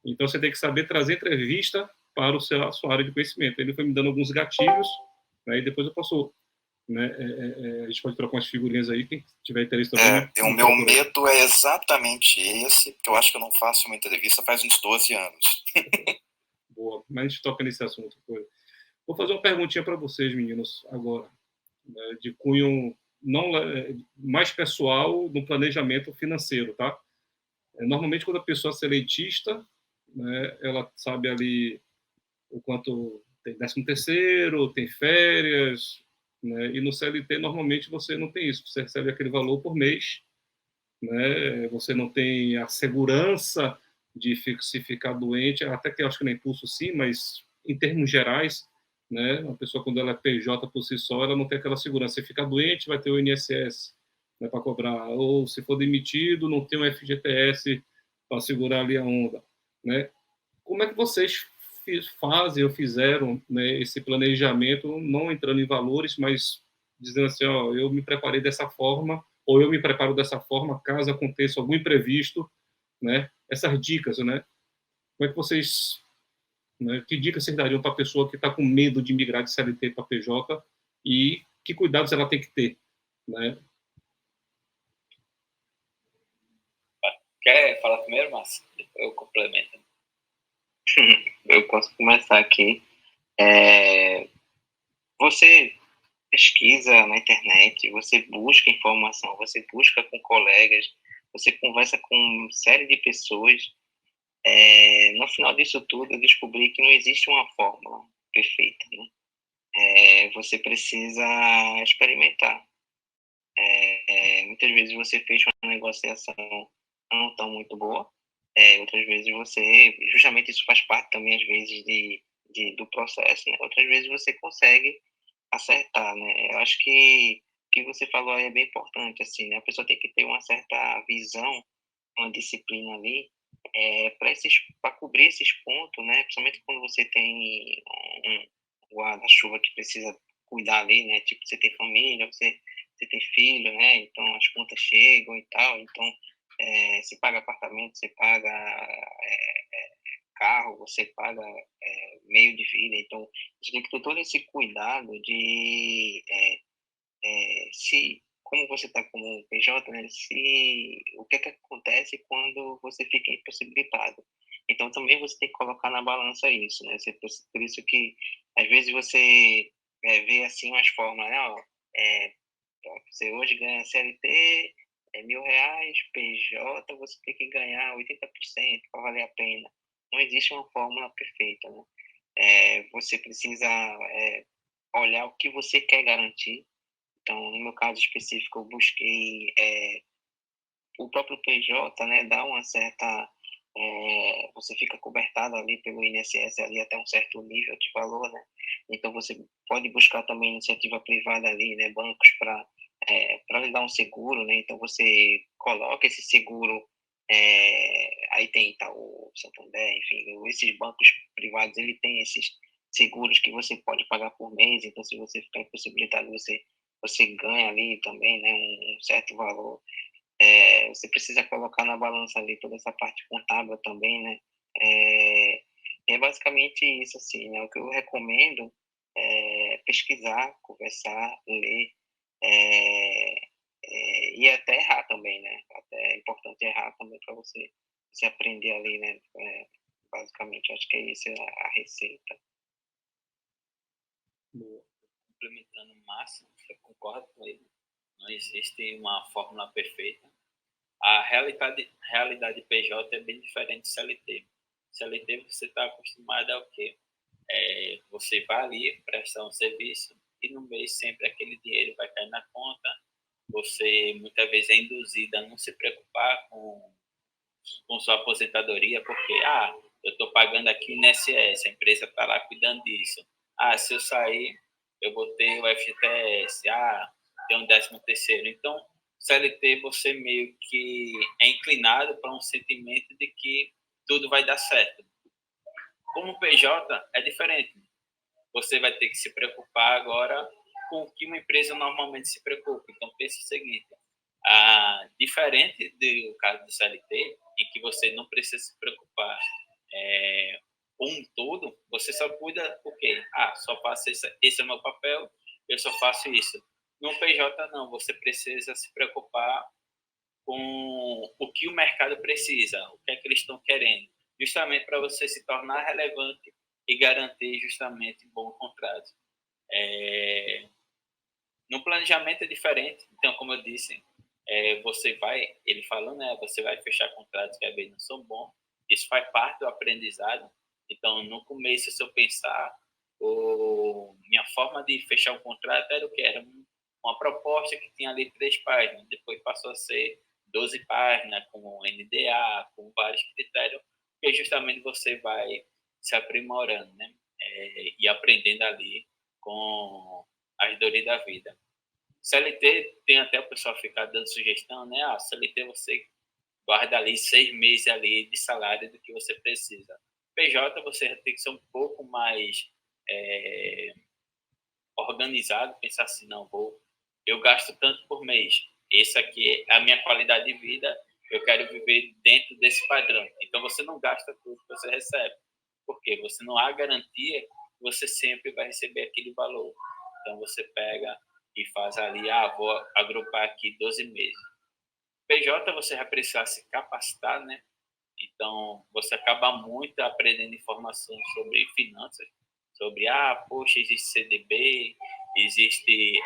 Então você tem que saber trazer entrevista para a sua área de conhecimento. Ele foi me dando alguns gatilhos, né, e depois eu posso, né, a gente pode trocar umas figurinhas aí, quem tiver interesse também.
O meu medo é exatamente esse, porque eu acho que eu não faço uma entrevista faz uns 12 anos.
Boa, mas a gente toca nesse assunto. Vou fazer uma perguntinha para vocês, meninos, agora, né, de cunho não mais pessoal no planejamento financeiro, tá? Normalmente, quando a pessoa é seletista, né, ela sabe ali o quanto tem 13º, tem férias, né, e no CLT normalmente você não tem isso, você recebe aquele valor por mês, né, você não tem a segurança de se ficar doente, até que eu acho que no Impulso sim, mas em termos gerais né? Uma pessoa, quando ela é PJ por si só, ela não tem aquela segurança. Se ficar doente, vai ter o INSS, né, para cobrar. Ou se for demitido, não tem um FGTS para segurar ali a onda, né? Como é que vocês fazem ou fizeram, né, esse planejamento, não entrando em valores, mas dizendo assim, ó, eu me preparei dessa forma, ou eu me preparo dessa forma, caso aconteça algum imprevisto, né? Essas dicas, né? Como é que vocês, né, que dicas vocês dariam para a pessoa que está com medo de migrar de CLT para PJ e que cuidados ela tem que ter, né?
Quer falar primeiro, Márcio? Depois eu complemento.
Eu posso começar aqui. Você pesquisa na internet, você busca informação, você busca com colegas, você conversa com uma série de pessoas. No final disso tudo, eu descobri que não existe uma fórmula perfeita, né? Você precisa experimentar. Muitas vezes você fecha uma negociação não tão muito boa, outras vezes você, justamente isso faz parte também, às vezes, do processo, né? Outras vezes você consegue acertar, né? Eu acho que o que você falou aí é bem importante, assim, né? A pessoa tem que ter uma certa visão, uma disciplina ali, para cobrir esses pontos, né? Principalmente quando você tem um guarda-chuva que precisa cuidar ali, né? Tipo, você tem família, você tem filho, né? Então as contas chegam e tal. Então, você paga apartamento, você paga carro, você paga meio de vida. Então, você tem que ter todo esse cuidado de se como você está como PJ, né, se o que acontece quando você fica impossibilitado. Então também você tem que colocar na balança isso, né? Por isso que às vezes você vê assim umas formas, né? Ó, você hoje ganha CLT, R$ 1.000, PJ você tem que ganhar 80% para valer a pena. Não existe uma fórmula perfeita, né? Você precisa olhar o que você quer garantir. Então, no meu caso específico, eu busquei o próprio PJ, né, dá uma certa... você fica cobertado ali pelo INSS ali até um certo nível de valor, né? Então, você pode buscar também iniciativa privada ali, né, bancos para lhe dar um seguro, né? Então, você coloca esse seguro, aí tem Itaú, Santander, enfim, esses bancos privados, ele tem esses seguros que você pode pagar por mês, então, se você ficar impossibilitado, você ganha ali também, né, um certo valor. Você precisa colocar na balança ali toda essa parte contábil também, né? É basicamente isso, assim, né? O que eu recomendo é pesquisar, conversar, ler, e até errar também, né? Até é importante errar também para você aprender ali, né? Basicamente, acho que é isso a receita.
Complementando o Márcio, eu concordo com ele. Não existe uma fórmula perfeita. A realidade PJ é bem diferente de CLT. CLT você está acostumado ao quê? Você vai ali prestar um serviço e no mês sempre aquele dinheiro vai cair na conta. Você muitas vezes é induzido a não se preocupar com sua aposentadoria, porque eu estou pagando aqui INSS, a empresa está lá cuidando disso. Se eu sair, eu vou ter o FGTS, tem um 13º. Então, CLT você meio que é inclinado para um sentimento de que tudo vai dar certo. Como PJ é diferente. Você vai ter que se preocupar agora com o que uma empresa normalmente se preocupa. Então, pense o seguinte, diferente do caso do CLT, em que você não precisa se preocupar com um todo, você só cuida o quê? Só faço esse é o meu papel, eu só faço isso. No PJ, não, você precisa se preocupar com o que o mercado precisa, o que é que eles estão querendo, justamente para você se tornar relevante e garantir justamente bom contrato. No planejamento é diferente, então, como eu disse, ele falou, né, você vai fechar contratos que às vezes não são bons, isso faz parte do aprendizado. Então, no começo, se eu pensar, minha forma de fechar um contrato era o que? Era uma proposta que tinha ali 3 páginas, depois passou a ser 12 páginas, com NDA, com vários critérios, que justamente você vai se aprimorando, né? e aprendendo ali com as dores da vida. CLT tem até o pessoal ficar dando sugestão, né? CLT você guarda ali 6 meses ali de salário do que você precisa. PJ você tem que ser um pouco mais organizado, pensar assim, não, eu gasto tanto por mês, esse aqui é a minha qualidade de vida, eu quero viver dentro desse padrão. Então você não gasta tudo que você recebe, porque você não há garantia que você sempre vai receber aquele valor. Então você pega e faz ali, vou agrupar aqui 12 meses. PJ você vai precisar se capacitar, né? Então você acaba muito aprendendo informações sobre finanças, sobre, poxa, existe CDB, existe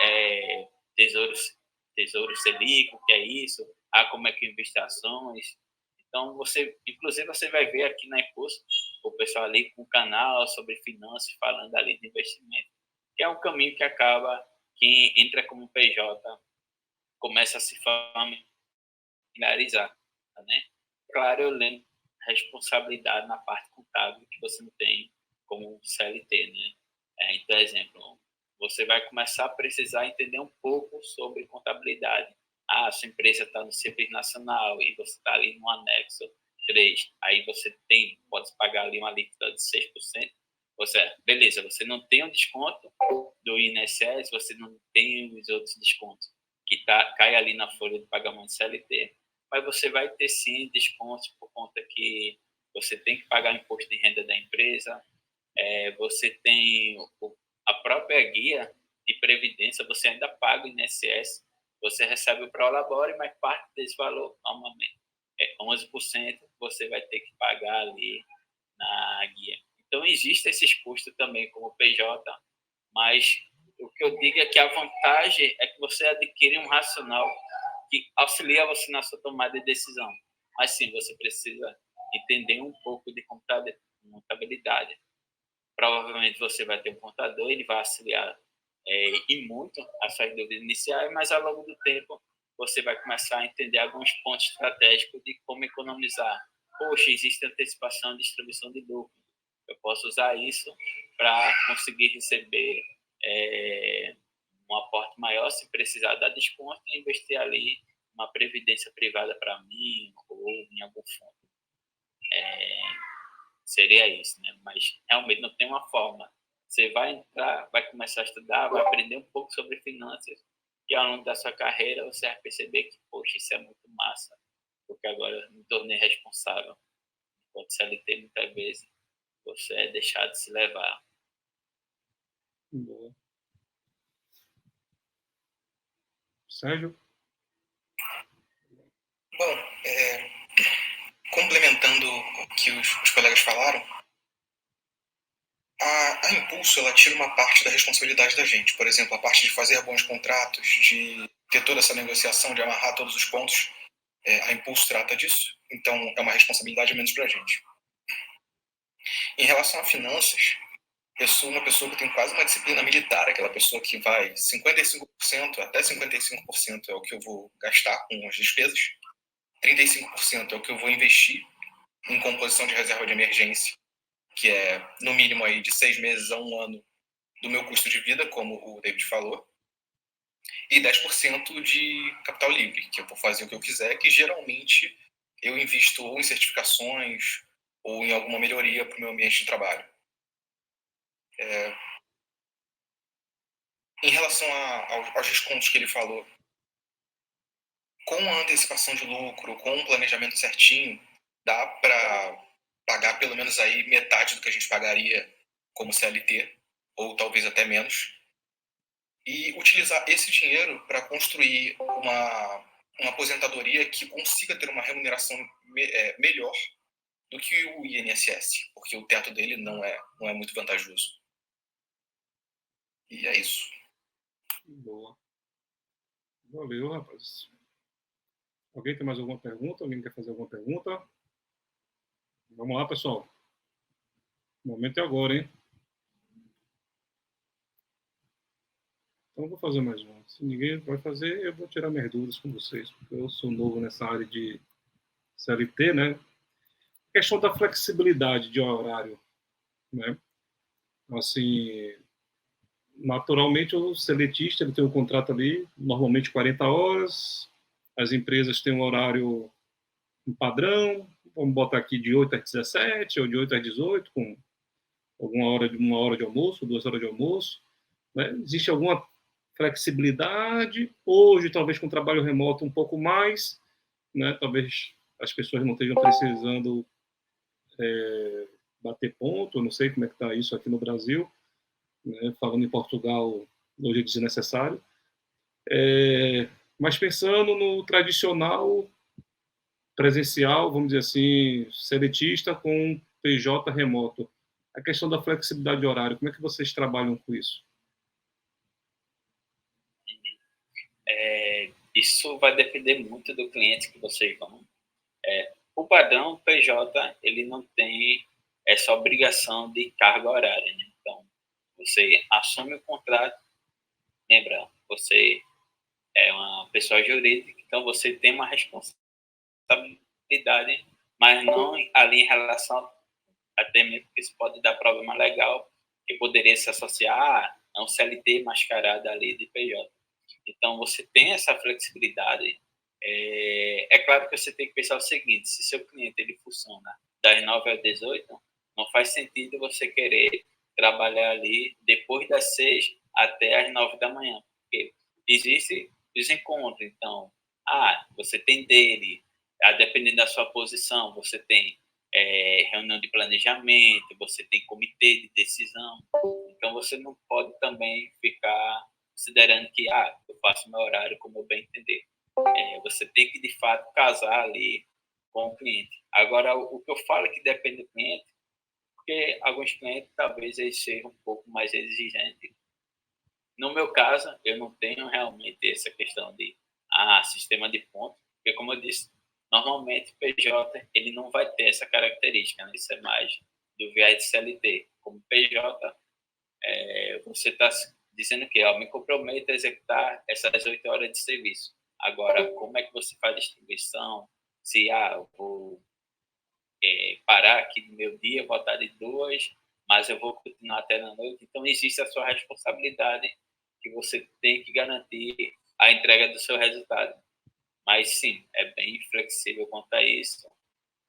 Tesouro Selic, o que é isso? Como é que investe ações? Então, inclusive, você vai ver aqui na Impulso o pessoal ali com o canal sobre finanças, falando ali de investimento, que é um caminho que acaba, quem entra como PJ, começa a se familiarizar, né? Claro, eu lembro responsabilidade na parte contábil que você não tem como CLT, né? Então, exemplo, você vai começar a precisar entender um pouco sobre contabilidade. Sua empresa está no Simples Nacional e você está ali no anexo 3. Aí você pode pagar ali uma alíquota de 6%. Beleza, você não tem o desconto do INSS, você não tem os outros descontos que cai ali na folha de pagamento CLT, mas você vai ter sim descontos por conta que você tem que pagar imposto de renda da empresa, você tem a própria guia de previdência, você ainda paga o INSS, você recebe o Prolabore, mas parte desse valor, normalmente, 11%, você vai ter que pagar ali na guia. Então, existem esses custos também como PJ, mas o que eu digo é que a vantagem é que você adquire um racional que auxilia você na sua tomada de decisão. Mas sim, você precisa entender um pouco de contabilidade. Provavelmente você vai ter um contador, ele vai auxiliar e muito as suas dúvidas iniciais, mas ao longo do tempo você vai começar a entender alguns pontos estratégicos de como economizar. Poxa, existe antecipação e distribuição de lucro. Eu posso usar isso para conseguir receber um aporte maior se precisar dar desconto e investir ali uma previdência privada para mim ou em algum fundo. Seria isso, né? Mas realmente não tem uma forma. Você vai entrar, vai começar a estudar, vai aprender um pouco sobre finanças e ao longo da sua carreira você vai perceber que, poxa, isso é muito massa, porque agora eu me tornei responsável. Enquanto CLT, muitas vezes, você é deixado de se levar.
Boa. Sérgio?
Bom, complementando o que os colegas falaram, a Impulso ela tira uma parte da responsabilidade da gente. Por exemplo, a parte de fazer bons contratos, de ter toda essa negociação, de amarrar todos os pontos, a Impulso trata disso. Então, é uma responsabilidade a menos para a gente. Em relação a finanças, eu sou uma pessoa que tem quase uma disciplina militar, aquela pessoa que vai 55%, até 55% é o que eu vou gastar com as despesas, 35% é o que eu vou investir em composição de reserva de emergência, que é no mínimo aí de 6 meses a 1 ano do meu custo de vida, como o David falou, e 10% de capital livre, que eu vou fazer o que eu quiser, que geralmente eu invisto ou em certificações ou em alguma melhoria para o meu ambiente de trabalho. Em relação aos descontos que ele falou, com a antecipação de lucro, com um planejamento certinho, dá para pagar pelo menos aí metade do que a gente pagaria como CLT, ou talvez até menos, e utilizar esse dinheiro para construir uma aposentadoria que consiga ter uma remuneração melhor do que o INSS, porque o teto dele não é muito vantajoso. E é isso.
Boa. Valeu, rapaz. Alguém tem mais alguma pergunta? Alguém quer fazer alguma pergunta? Vamos lá, pessoal. O momento é agora, hein? Então, eu vou fazer mais uma. Se ninguém vai fazer, eu vou tirar minhas dúvidas com vocês, porque eu sou novo nessa área de CLT, né? A questão da flexibilidade de horário, né? assim, naturalmente o seletista ele tem um contrato ali, normalmente 40 horas, as empresas têm um horário um padrão, vamos botar aqui de 8 às 17 ou de 8 às 18, com uma hora de almoço, 2 horas de almoço, né? Existe alguma flexibilidade, hoje talvez com trabalho remoto um pouco mais, né? Talvez as pessoas não estejam precisando bater ponto, eu não sei como é que está isso aqui no Brasil, né? Falando em Portugal, hoje é desnecessário, mas pensando no tradicional presencial, vamos dizer assim, seletista com PJ remoto, a questão da flexibilidade de horário, como é que vocês trabalham com isso?
Isso vai depender muito do cliente que vocês vão. O padrão PJ, ele não tem essa obrigação de carga horária, né? Então, você assume o contrato, lembra, você é uma pessoa jurídica, então você tem uma responsabilidade, mas não ali em relação, até mesmo porque isso pode dar problema legal, que poderia se associar a um CLT mascarado ali de PJ. Então, você tem essa flexibilidade. É claro que você tem que pensar o seguinte, se seu cliente ele funciona das 9 às 18, não faz sentido você querer trabalhar ali depois das 6 até as 9 da manhã, porque existe os encontros. Então, você tem dele, dependendo da sua posição, você tem reunião de planejamento, você tem comitê de decisão. Então, você não pode também ficar considerando que eu faço meu horário como eu bem entender. Você tem que, de fato, casar ali com o cliente. Agora, o que eu falo é que depende do cliente, porque alguns clientes talvez eles sejam um pouco mais exigentes. No meu caso, eu não tenho realmente essa questão de sistema de ponto, porque, como eu disse, normalmente o PJ ele não vai ter essa característica, né? Isso é mais do viés de CLT. Como PJ, você está dizendo que me comprometo a executar essas 8 horas de serviço. Agora, como é que você faz a distribuição? Se eu vou parar aqui no meu dia, voltar de 2, mas eu vou continuar até na noite. Então, existe a sua responsabilidade que você tem que garantir a entrega do seu resultado. Mas, sim, é bem flexível quanto a isso.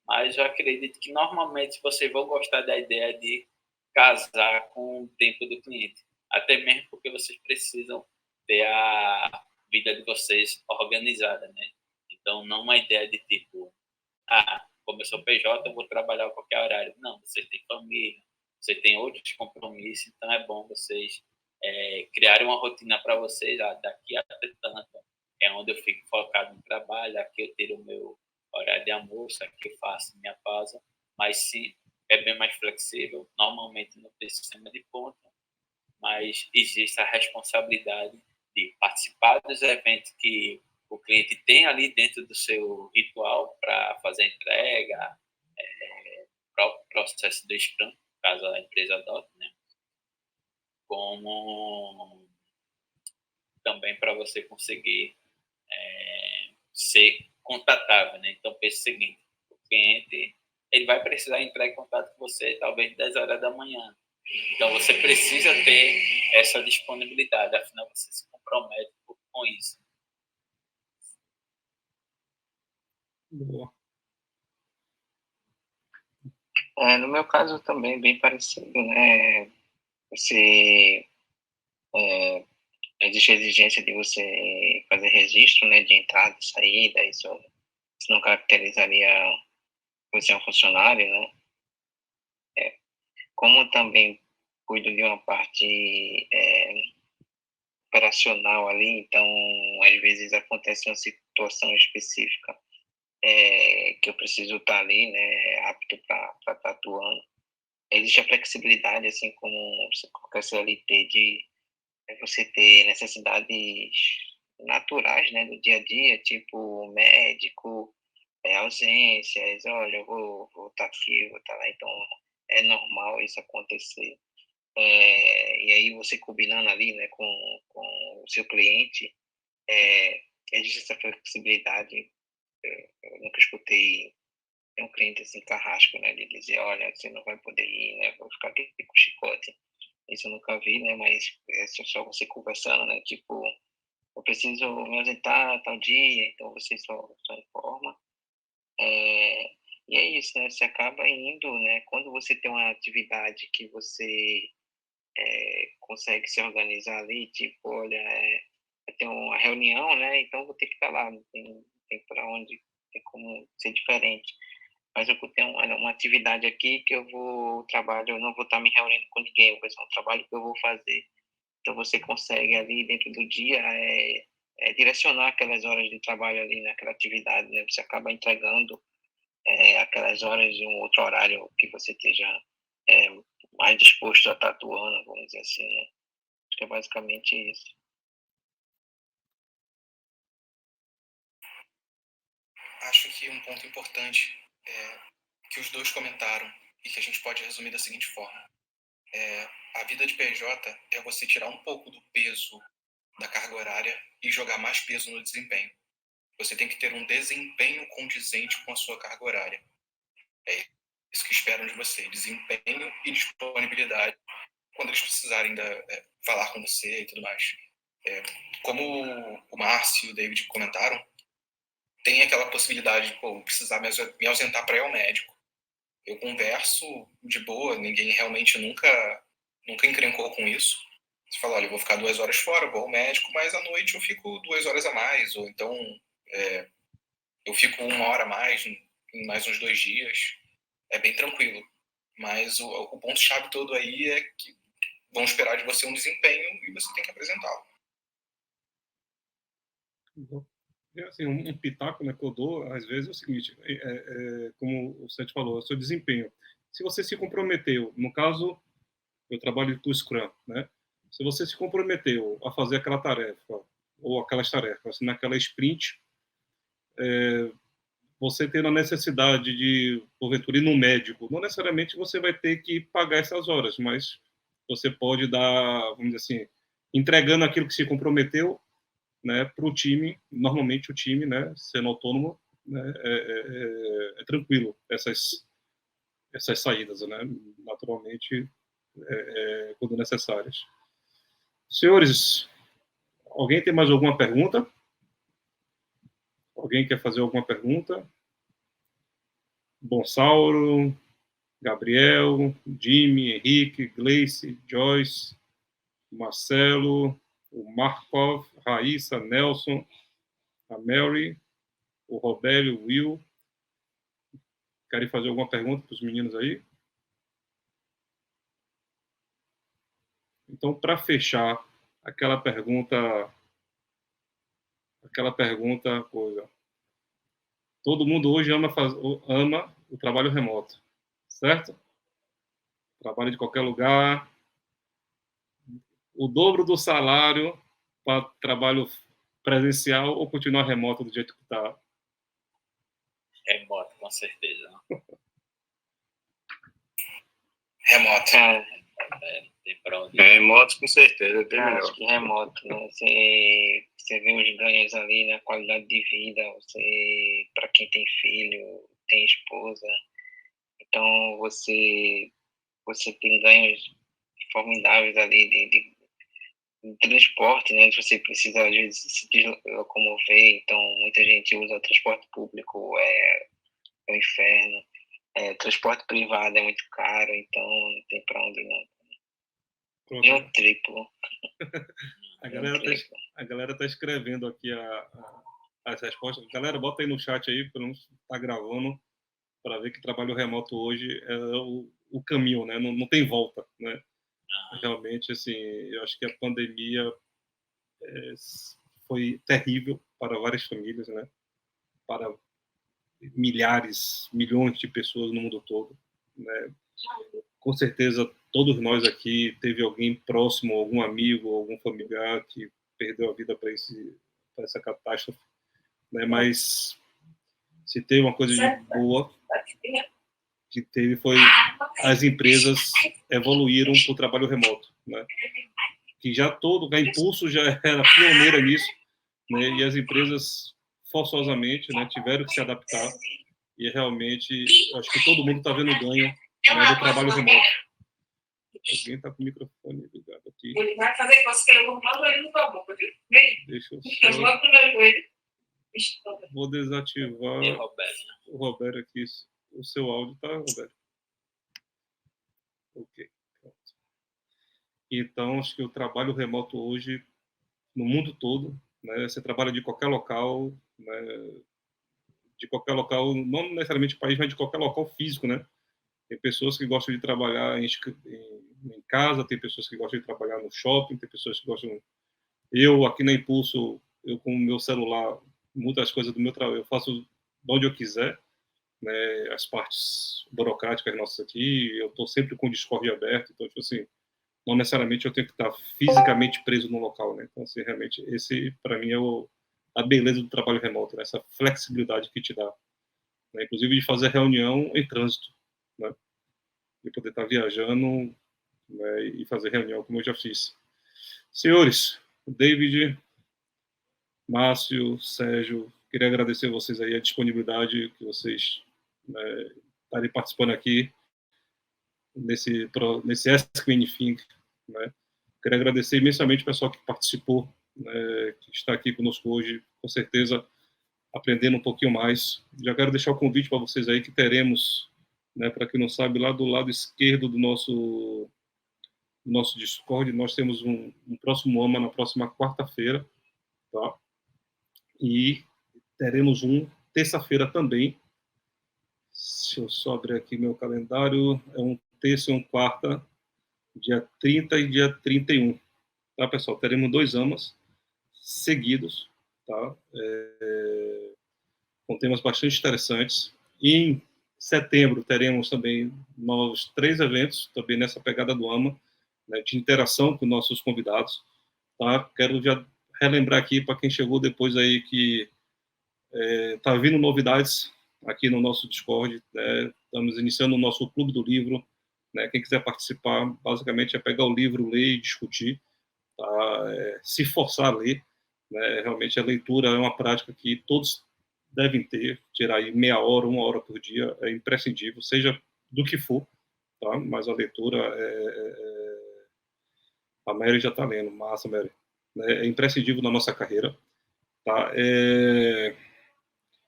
Mas eu acredito que, normalmente, vocês vão gostar da ideia de casar com o tempo do cliente. Até mesmo porque vocês precisam ter a vida de vocês organizada, né? Então, não uma ideia de tipo, como eu sou PJ, eu vou trabalhar a qualquer horário. Não, você tem família, você tem outros compromissos, então é bom vocês criarem uma rotina para vocês. Daqui até tanto é onde eu fico focado no trabalho, aqui eu tiro o meu horário de almoço, aqui eu faço minha pausa, mas sim, é bem mais flexível. Normalmente não tem sistema de ponto, mas existe a responsabilidade de participar dos eventos que o cliente tem ali dentro do seu ritual para fazer a entrega, próprio processo do Scrum, caso a empresa adote, né? Como também para você conseguir ser contatável, né? Então, pense o seguinte, o cliente ele vai precisar entrar em contato com você talvez 10 horas da manhã. Então, você precisa ter essa disponibilidade, afinal, você se compromete com isso.
Boa.
No meu caso também bem parecido, né? Você existe a exigência de você fazer registro, né, de entrada e saída, isso não caracterizaria você um funcionário, né? Como também cuido de uma parte operacional ali, então às vezes acontece uma situação específica que eu preciso estar ali, né, apto para estar atuando. Existe a flexibilidade, assim como qualquer CLT, de você ter necessidades naturais, né, do dia a dia, tipo médico, ausências, olha, eu vou estar aqui, vou estar lá, então é normal isso acontecer. E aí você combinando ali, né, com o seu cliente, existe essa flexibilidade. Eu nunca escutei um cliente assim carrasco, né, de dizer, olha, você não vai poder ir, né, vou ficar aqui com chicote. isso eu nunca vi, né? Mas é só você conversando, né? Tipo, eu preciso me ausentar tal dia, então você só informa. E é isso, né? Você acaba indo, né? Quando você tem uma atividade que você consegue se organizar ali, tipo, olha, tem uma reunião, né? Então vou ter que estar lá, não tem para onde, tem como ser diferente. Mas eu tenho uma atividade aqui que trabalho, eu não vou estar me reunindo com ninguém, vai ser um trabalho que eu vou fazer. Então você consegue ali dentro do dia direcionar aquelas horas de trabalho ali naquela atividade, né? Você acaba entregando aquelas horas de um outro horário que você esteja mais disposto a estar atuando, vamos dizer assim, né? Acho que é basicamente isso.
Acho que um ponto importante que os dois comentaram e que a gente pode resumir da seguinte forma. A vida de PJ é você tirar um pouco do peso da carga horária e jogar mais peso no desempenho. Você tem que ter um desempenho condizente com a sua carga horária. É isso que esperam de você, desempenho e disponibilidade quando eles precisarem falar com você e tudo mais. Como o Márcio e o David comentaram, tem aquela possibilidade de precisar me ausentar para ir ao médico. Eu converso de boa, ninguém realmente nunca encrencou com isso. Você fala, olha, eu vou ficar 2 horas fora, vou ao médico, mas à noite eu fico 2 horas a mais, ou então eu fico 1 hora a mais, em mais uns 2 dias. É bem tranquilo. Mas o ponto-chave todo aí é que vão esperar de você um desempenho e você tem que apresentá-lo.
Assim, um pitaco, né, que eu dou, às vezes, é o seguinte, como o Seth falou, é o seu desempenho. Se você se comprometeu, no caso, eu trabalho com o Scrum, né? Se você se comprometeu a fazer aquela tarefa, ou aquelas tarefas, naquela sprint, você tendo a necessidade de, porventura, ir no médico, não necessariamente você vai ter que pagar essas horas, mas você pode dar, vamos dizer assim, entregando aquilo que se comprometeu, né, para o time. Normalmente o time, né, sendo autônomo, né, é tranquilo essas saídas, né, naturalmente, quando necessárias. Senhores, alguém tem mais alguma pergunta? Alguém quer fazer alguma pergunta? Bonsauro, Gabriel, Jimmy, Henrique, Gleice, Joyce, Marcelo, o Markov, Raíssa, Nelson, a Mary, o Robélio, o Will. Querem fazer alguma pergunta para os meninos aí? Então, para fechar, aquela pergunta, coisa. Todo mundo hoje ama o trabalho remoto, certo? Trabalho de qualquer lugar, o dobro do salário para trabalho presencial ou continuar remoto do jeito que está?
Remoto, com certeza.
Remoto.
Tem pra onde.
Remoto, com certeza, bem melhor. Acho que remoto, né? Você vê os ganhos ali na qualidade de vida, para quem tem filho, tem esposa, então você tem ganhos formidáveis ali de transporte, né? Você precisa, às vezes, se locomover, então muita gente usa transporte público, é um inferno. Transporte privado é muito caro, então não tem para onde não. É o triplo.
A galera tá escrevendo aqui as respostas. Galera, bota aí no chat aí, pelo menos tá gravando, para ver que trabalho remoto hoje é o caminho, né? Não tem volta, né? Realmente, assim, eu acho que a pandemia foi terrível para várias famílias, né? Para milhares, milhões de pessoas no mundo todo, né? Com certeza, todos nós aqui teve alguém próximo, algum amigo, algum familiar que perdeu a vida para essa catástrofe, né? Mas se teve uma coisa de boa que teve foi as empresas evoluíram para o trabalho remoto, né? Que a Impulso já era pioneira nisso, né? E as empresas forçosamente, né, tiveram que se adaptar e realmente acho que todo mundo está vendo ganho, né, do trabalho remoto. Alguém está com o microfone ligado aqui.
Ele vai fazer coisa que eu mando ele no tua boca, viu? Vem.
Deixa eu
Eu
só...
logo no meu joelho.
Vou desativar
E Roberto?
o Roberto aqui. O seu áudio, tá, Roberto? Ok. Pronto. Então, acho que o trabalho remoto hoje, no mundo todo, né, você trabalha de qualquer local, né, de qualquer local, não necessariamente país, mas de qualquer local físico, né? Tem pessoas que gostam de trabalhar em casa, tem pessoas que gostam de trabalhar no shopping, tem pessoas que gostam... Eu, aqui na Impulso, eu com o meu celular, muitas coisas do meu trabalho, eu faço de onde eu quiser, né? As partes burocráticas nossas aqui, eu estou sempre com o Discord aberto, então, tipo assim, não necessariamente eu tenho que estar fisicamente preso no local, né? Então, assim, realmente, esse, para mim, é a beleza do trabalho remoto, né? Essa flexibilidade que te dá, né? Inclusive de fazer reunião em trânsito, né? De poder estar viajando, né? E fazer reunião como eu já fiz. Senhores, David, Márcio, Sérgio, queria agradecer a vocês aí a disponibilidade que vocês, né, estarem participando aqui nesse Ask Me Anything, né? Queria agradecer imensamente o pessoal que participou, né, que está aqui conosco hoje, com certeza aprendendo um pouquinho mais. Já quero deixar o convite para vocês aí que teremos, né, para quem não sabe, lá do lado esquerdo do nosso Discord, nós temos um próximo AMA na próxima quarta-feira, tá? E teremos um terça-feira também. Se eu só abrir aqui meu calendário, é um terça e um quarta, dia 30 e dia 31. Tá, pessoal? Teremos 2 AMAs seguidos, tá? Com temas bastante interessantes. E em setembro teremos também novos 3 eventos, também nessa pegada do AMA, né, de interação com nossos convidados. Tá? Quero já relembrar aqui para quem chegou depois aí que tá vindo novidades aqui no nosso Discord, né? Estamos iniciando o nosso Clube do Livro, né? Quem quiser participar, basicamente é pegar o livro, ler e discutir, tá? Se forçar a ler, né? Realmente a leitura é uma prática que todos devem ter, tirar aí meia hora, 1 hora por dia, é imprescindível, seja do que for, tá? Mas a leitura a Mary já está lendo, massa, Mary. É imprescindível na nossa carreira, tá?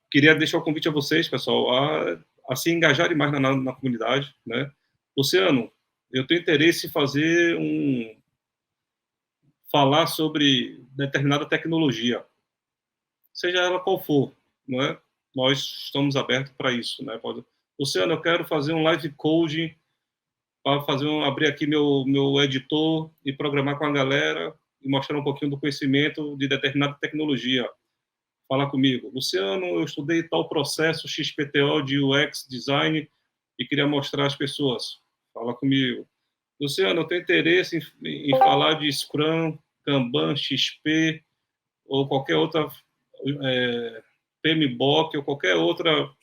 Queria deixar o convite a vocês, pessoal, a se engajarem mais na comunidade, né? Luciano, eu tenho interesse em fazer falar sobre determinada tecnologia, seja ela qual for, não é? Nós estamos abertos para isso, né? Luciano, eu quero fazer um live coding para abrir aqui meu editor e programar com a galera e mostrar um pouquinho do conhecimento de determinada tecnologia. Fala comigo. Luciano, eu estudei tal processo XPTO de UX Design e queria mostrar às pessoas. Fala comigo. Luciano, eu tenho interesse em falar de Scrum, Kanban, XP ou qualquer outra PMBOK ou qualquer outro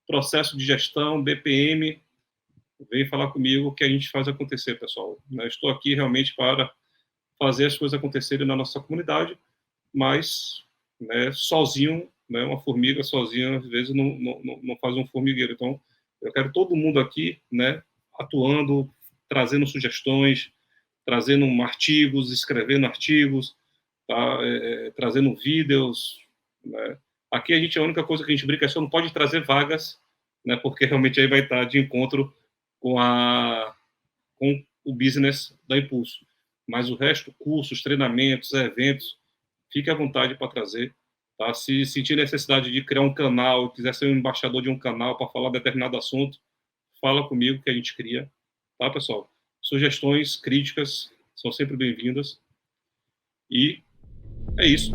processo de gestão, BPM. Vem falar comigo que a gente faz acontecer, pessoal. Eu estou aqui realmente para fazer as coisas acontecerem na nossa comunidade, mas, né, sozinho, né, uma formiga sozinha, às vezes, não faz um formigueiro. Então, eu quero todo mundo aqui, né, atuando, trazendo sugestões, trazendo artigos, escrevendo artigos, tá, trazendo vídeos, né. Aqui a única coisa que a gente brinca é só não pode trazer vagas, né, porque realmente aí vai estar de encontro com o business da Impulso. Mas o resto, cursos, treinamentos, eventos, fique à vontade para trazer. Tá? Se sentir necessidade de criar um canal, quiser ser um embaixador de um canal para falar determinado assunto, fala comigo que a gente cria. Tá, pessoal? Sugestões, críticas são sempre bem-vindas. E é isso.